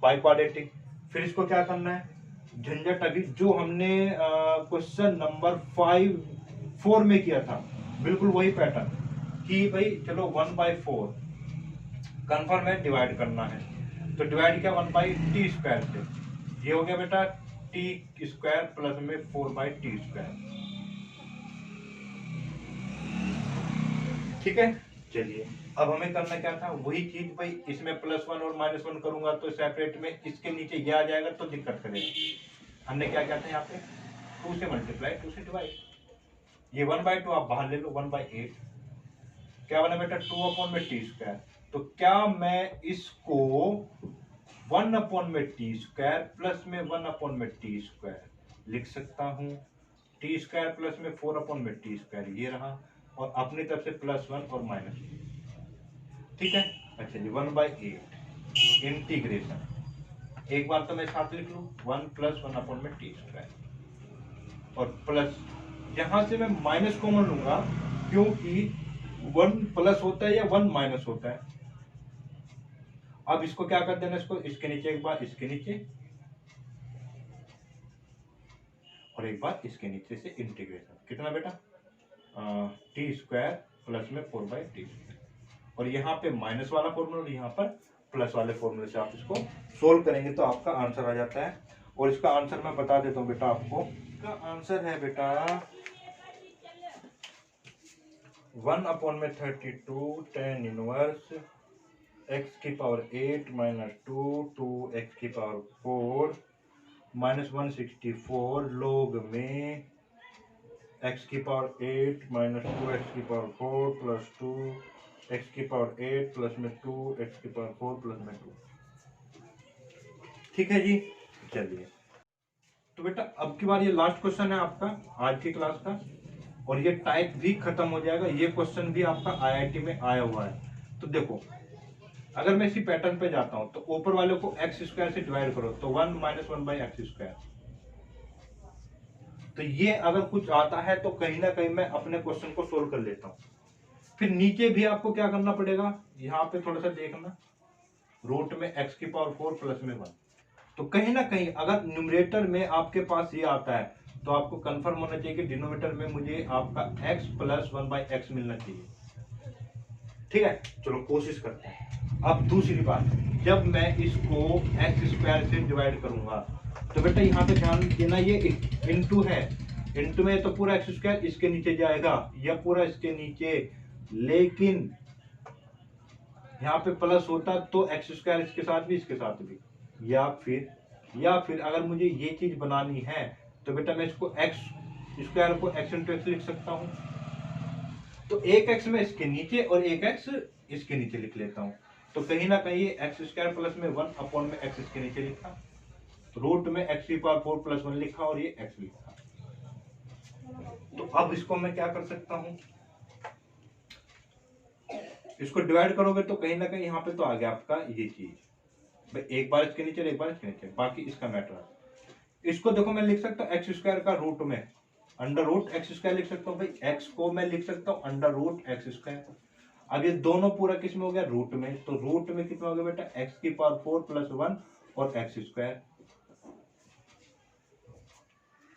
बाई क्वाड्रेटिक। फिर इसको क्या करना है, झंझट अभी जो हमने क्वेश्चन नंबर 4 में किया था, बिल्कुल वही पैटर्न कि भाई चलो 1/4 कंफर्म है, डिवाइड करना है, तो डिवाइड क्या 1/t स्क्वायर से, ये हो गया बेटा t स्क्वायर प्लस में 4/t स्क्वायर। ठीक है, चलिए अब हमें करना क्या था, वही चीज भाई, इसमें +1 और -1 करूंगा तो सेपरेट में इसके नीचे ये आ जाएगा तो दिक्कत करेगा। हमने क्या किया था यहाँ पे 2 से मल्टीप्लाई 2 से डिवाइड, ये 1/2 आप बाहर ले लो 1/8, क्या बना बेटा 2 अपॉन में टी स्क्वायर। तो क्या मैं इसको 1 अपॉन में टी स्क्वायर प्लस में 1 अपॉन में टी स्क्वायर लिख सकता हूँ, टी स्क्वायर प्लस में 4 अपॉन में टी स्क्वायर ये रहा, और अपनी तरफ से +1 और -1। ठीक है, अच्छा जी 1/8 इंटीग्रेशन, एक बार तो मैं साथ लिख लूं 1 + 1 अपॉन में टी स्क्वायर, और प्लस यहां से मैं माइनस कॉमन लूंगा क्योंकि 1 प्लस होता है या 1 माइनस होता है। अब इसको क्या कर देना, इसको इसके नीचे एक बार, इसके नीचे और एक बार इसके नीचे से इंटीग्रेशन, कितना बेटा टी स्क्वायर प्लस में 4/t, और यहाँ पे माइनस वाला फॉर्मूला और यहाँ पर प्लस वाले फॉर्मूले से आप इसको सोल्व करेंगे तो आपका आंसर आ जाता है। और इसका आंसर मैं बता देता हूँ बेटा आपको, इसका आंसर है बेटा 1 अपॉन में 32 tan इनवर्स x की पावर 8 - 2 2x की पावर 4 -164 log में x की पावर 8 - 2x की पावर 4 प्लस 2 x की पावर 8 प्लस में 2 x की पावर 4 प्लस में 2। ठीक है जी, चलिए तो बेटा अब की बार ये लास्ट क्वेश्चन है आपका आज की क्लास का, और ये टाइप भी खत्म हो जाएगा। ये क्वेश्चन भी आपका आईआईटी में आया हुआ है। तो देखो अगर मैं इसी पैटर्न पे जाता हूं तो ऊपर वाले को x स्क्वायर से डिवाइड करो तो 1 - 1/x स्क्वायर, तो ये अगर कुछ आता है तो कहीं ना कहीं मैं अपने क्वेश्चन को सोल्व कर लेता हूं। फिर नीचे भी आपको क्या करना पड़ेगा, यहाँ पे थोड़ा सा देखना, रूट में x की पावर 4 प्लस में 1, तो कहीं ना कहीं अगर न्यूमरेटर में आपके पास ये आता है तो आपको कंफर्म होना चाहिए कि डिनोमिनेटर में मुझे आपका x + 1/x मिलना चाहिए। ठीक है, चलो कोशिश करते हैं। अब दूसरी बात, जब मैं इसको x स्क्वायर से डिवाइड करूंगा तो बेटा यहाँ पे ध्यान देना, ये इनटू है, इनटू में तो पूरा एक्स स्क्वायर इसके नीचे जाएगा या पूरा इसके नीचे, लेकिन यहाँ पे प्लस होता तो एक्स स्क्वायर इसके साथ भी इसके साथ भी, या फिर अगर मुझे ये चीज बनानी है तो बेटा मैं इसको एक्स स्क्वायर को एक्स इंटू एक्स लिख सकता हूँ। तो एक एक्स में इसके नीचे और एक एक्स इसके नीचे लिख लेता हूँ। तो कहीं ना कहीं एक्स स्क्वायर प्लस में 1 अपॉन में एक्स इसके नीचे लिखा, रूट में एक्स की पावर 4 प्लस 1 लिखा और ये एक्स लिखा। तो अब इसको मैं क्या कर सकता हूँ, इसको डिवाइड करोगे तो कहीं ना कहीं यहाँ पे तो आ गया आपका ये चीज, भाई एक बार इसके नीचे एक बार इसके नीचे, बाकी इसका मैटर है। इसको देखो मैं लिख सकता हूँ एक्स स्क्वायर का रूट में अंडर रूट एक्स स्क्वायर लिख सकता हूँ, भाई एक्स को मैं लिख सकता हूँ अंडर रूट एक्स स्क्वायर। अब ये दोनों पूरा किस में हो गया, रूट में, तो रूट में कितना हो गया बेटा, एक्स की पावर 4 प्लस 1 और एक्स स्क्वायर।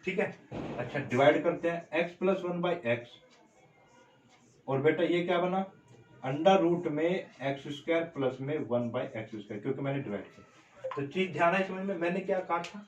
ठीक है, अच्छा डिवाइड करते हैं, एक्स प्लस 1 बाई एक्स, और बेटा ये क्या बना, अंडर रूट में एक्स स्क्वायर प्लस में 1 बाई एक्स स्क्वायर, क्योंकि मैंने डिवाइड किया। तो चीज ध्यान है समझ में, मैंने क्या कहा था,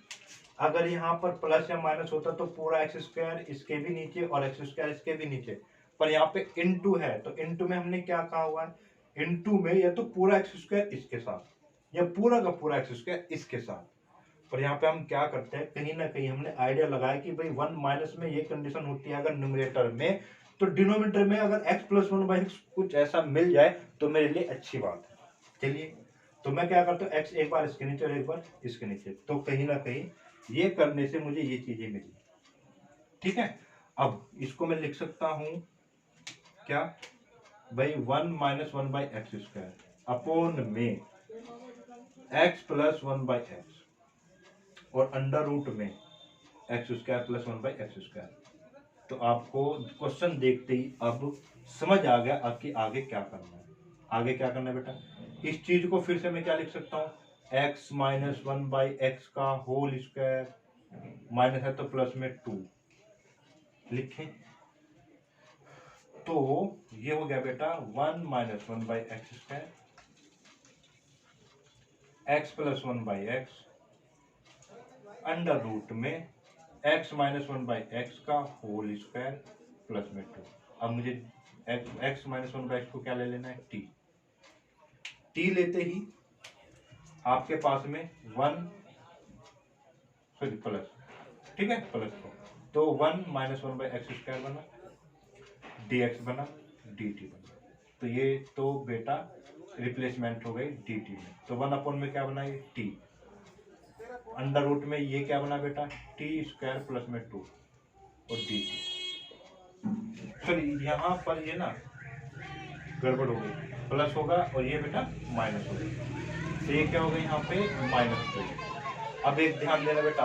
अगर यहाँ पर प्लस या माइनस होता तो पूरा एक्स स्क्वायर इसके भी नीचे और एक्स स्क्वायर इसके भी नीचे, पर यहाँ पे इनटू है तो इनटू में हमने क्या कहा हुआ है, इनटू में या तो पूरा एक्स स्क्वायर इसके साथ या पूरा का पूरा एक्स स्क्वायर इसके साथ। पर यहाँ पे हम क्या करते हैं, कहीं ना कहीं हमने आइडिया लगाया कि भाई 1 माइनस में ये कंडीशन होती है अगर न्यूमरेटर में, तो डिनोमिनेटर में अगर x प्लस 1 बाई कुछ ऐसा मिल जाए तो मेरे लिए अच्छी बात है। चलिए, तो मैं क्या करता हूँ, x एक बार इसके नीचे और एक बार इसके नीचे, तो कहीं ना कहीं ये करने से मुझे ये चीजें मिली। ठीक है, अब इसको मैं लिख सकता हूं क्या, भाई 1 minus 1 by x square upon में x प्लस 1 बाई एक्स और अंडर रूट में x square plus 1 by x square. तो आपको क्वेश्चन देखते ही अब समझ आ गया आपकी आगे क्या करना है। आगे क्या करना है बेटा, इस चीज को फिर से मैं क्या लिख सकता हूँ, x माइनस 1 बाई एक्स का होल स्क्वायर, माइनस है तो प्लस में 2 लिखें, तो ये हो गया बेटा 1 minus 1 by x square, x plus 1 by x under root में x माइनस 1 बाई एक्स का होल स्क्वायर प्लस में 2। अब मुझे x माइनस 1 बाई एक्स को क्या ले लेना है, t लेते ही आपके पास में 1 सॉरी प्लस, ठीक है प्लस को, तो 1 माइनस 1 बाई एक्स स्क्वायर बना, dx बना, dt बना। तो ये तो बेटा रिप्लेसमेंट हो गई dt में, तो 1 अपॉन में क्या बना ये t, अंडर रूट में ये क्या बना बेटा टी स्क्वायर प्लस में 2 और dt। सॉरी यहाँ पर ये ना गड़बड़ हो गई, प्लस होगा और ये बेटा माइनस हो गई, तो ये क्या होगा यहाँ पे माइनस हो गई। अब एक ध्यान देना बेटा,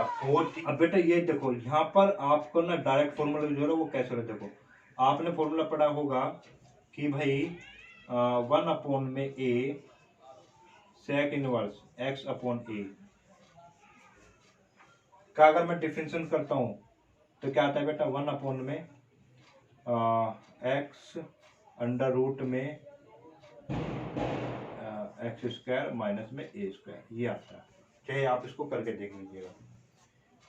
अब बेटा ये देखो यहाँ पर आपको ना डायरेक्ट फॉर्मूला जो है वो कैसे होगा, देखो आपने फॉर्मूला पढ़ा होगा कि भाई 1 अपॉन में a sec inverse x upon a का अगर मैं डिफरेंशिएशन करता हूं तो क्या आता है बेटा 1 अपॉन में x अंडर रूट में एक्स स्क्वायर माइनस में a स्क्वायर, ये आता है। चाहे आप इसको करके देख लीजिएगा,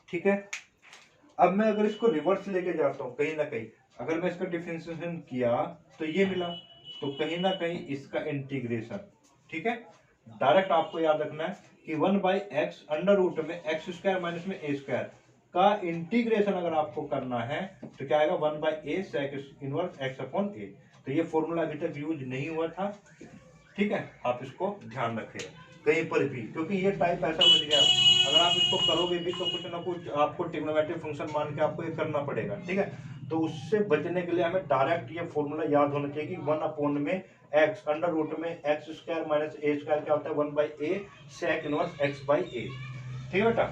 ठीक है। अब मैं अगर इसको रिवर्स लेके जाता हूँ, कहीं ना कहीं अगर मैं इसका डिफरेंशिएशन किया तो ये मिला, तो कहीं ना कहीं इसका इंटीग्रेशन, ठीक है, डायरेक्ट आपको याद रखना है कि 1 बाई एक्स अंडर रूट में एक्स स्क्वायर माइनस में ए स्क्वायर का इंटीग्रेशन अगर आपको करना है तो क्या आएगा 1 by a sec inverse x upon a. तो ये फॉर्मूला अभी तक यूज नहीं हुआ था, ठीक है, आप इसको ध्यान रखें कहीं पर भी, क्योंकि ये टाइप ऐसा बन गया अगर आप इसको करोगे भी तो कुछ ना कुछ आपको ट्रिग्नोमेट्रिक फंक्शन मान के आपको ये करना पड़ेगा, ठीक है। तो उससे बचने के लिए हमें डायरेक्ट ये फॉर्मूला याद होना चाहिए कि 1 अपॉन में एक्स अंडर रूट में x square minus a square क्या होता है 1 by a sec inverse x by a, ठीक है बेटा।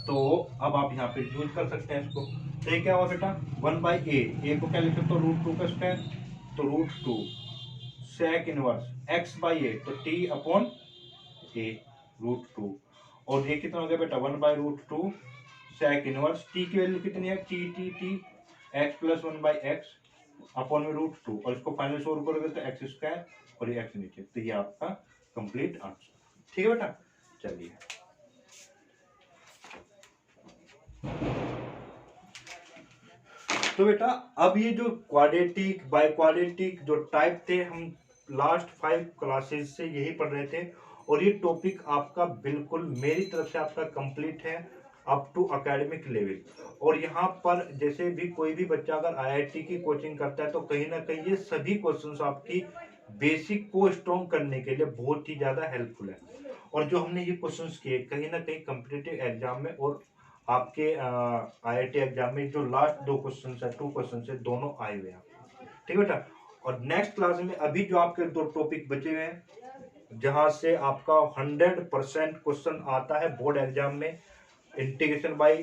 तो अब आप यहाँ पे यूज कर सकते हैं इसको, तो ये क्या हुआ बेटा 1 बाई ए को क्या लिख सकते हो रूट 2 का स्क्वायर, तो root 2 sec inverse x by a, तो टी अपॉन ए रूट 2, और ये कितना हो गया बेटा 1 by root 2 sec inverse t की वैल्यू कितनी है t t t x plus 1 by x upon में रूट 2, और इसको फाइनल सोल्व करोगे तो एक्स स्क्वायर और ये एक्स नीचे, तो ये आपका कंप्लीट आंसर, ठीक है बेटा। चलिए तो बेटा अब ये जो क्वाड्रेटिक बाय क्वाड्रेटिक जो टाइप थे, हम लास्ट 5 क्लासेस से यही पढ़ रहे थे, और ये टॉपिक आपका बिल्कुल मेरी तरफ से आपका कंप्लीट है अप टू एकेडमिक लेवल। और यहाँ पर जैसे भी कोई भी बच्चा अगर आईआईटी की कोचिंग करता है तो कहीं ना कहीं ये सभी क्वेश्चंस आपकी बेसिक को स्ट्रॉन्ग करने के लिए बहुत ही ज़्यादा हेल्पफुल है। और जो हमने ये क्वेश्चंस किए कहीं ना कहीं कम्पिटिटिव एग्जाम में और आपके आईआईटी एग्जाम में जो लास्ट 2 क्वेश्चन है 2 क्वेश्चन है दोनों आए हुए हैं, ठीक है बेटा। और नेक्स्ट क्लास में अभी जो आपके 2 टॉपिक बचे हुए हैं जहां से आपका 100% क्वेश्चन आता है बोर्ड एग्जाम में, इंटीग्रेशन बाय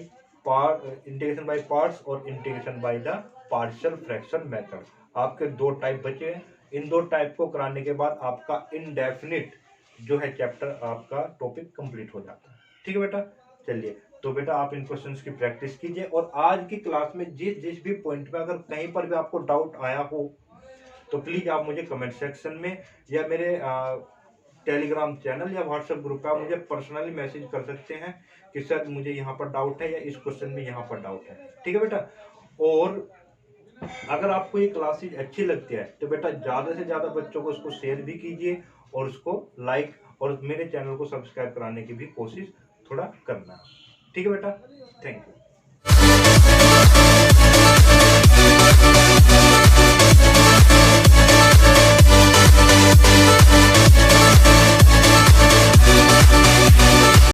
पार्ट्स और integration by the partial fraction method. आपके 2 टाइप बचे हैं, इन 2 टाइप को कराने के बाद आपका इनडेफिनिट जो है चैप्टर आपका टॉपिक कंप्लीट हो जाता है, ठीक है बेटा। चलिए, तो बेटा आप इन क्वेश्चंस की प्रैक्टिस कीजिए, और आज की क्लास में जिस जिस भी पॉइंट में अगर कहीं पर भी आपको डाउट आया हो तो प्लीज आप मुझे कमेंट सेक्शन में या मेरे टेलीग्राम चैनल या व्हाट्सएप ग्रुप पे आप मुझे पर्सनली मैसेज कर सकते हैं कि सर मुझे यहाँ पर डाउट है या इस क्वेश्चन में यहाँ पर डाउट है, ठीक है बेटा। और अगर आपको ये क्लासेज अच्छी लगती है तो बेटा ज़्यादा से ज़्यादा बच्चों को उसको शेयर भी कीजिए और उसको लाइक और मेरे चैनल को सब्सक्राइब कराने की भी कोशिश थोड़ा करना, ठीक है बेटा। Thank you.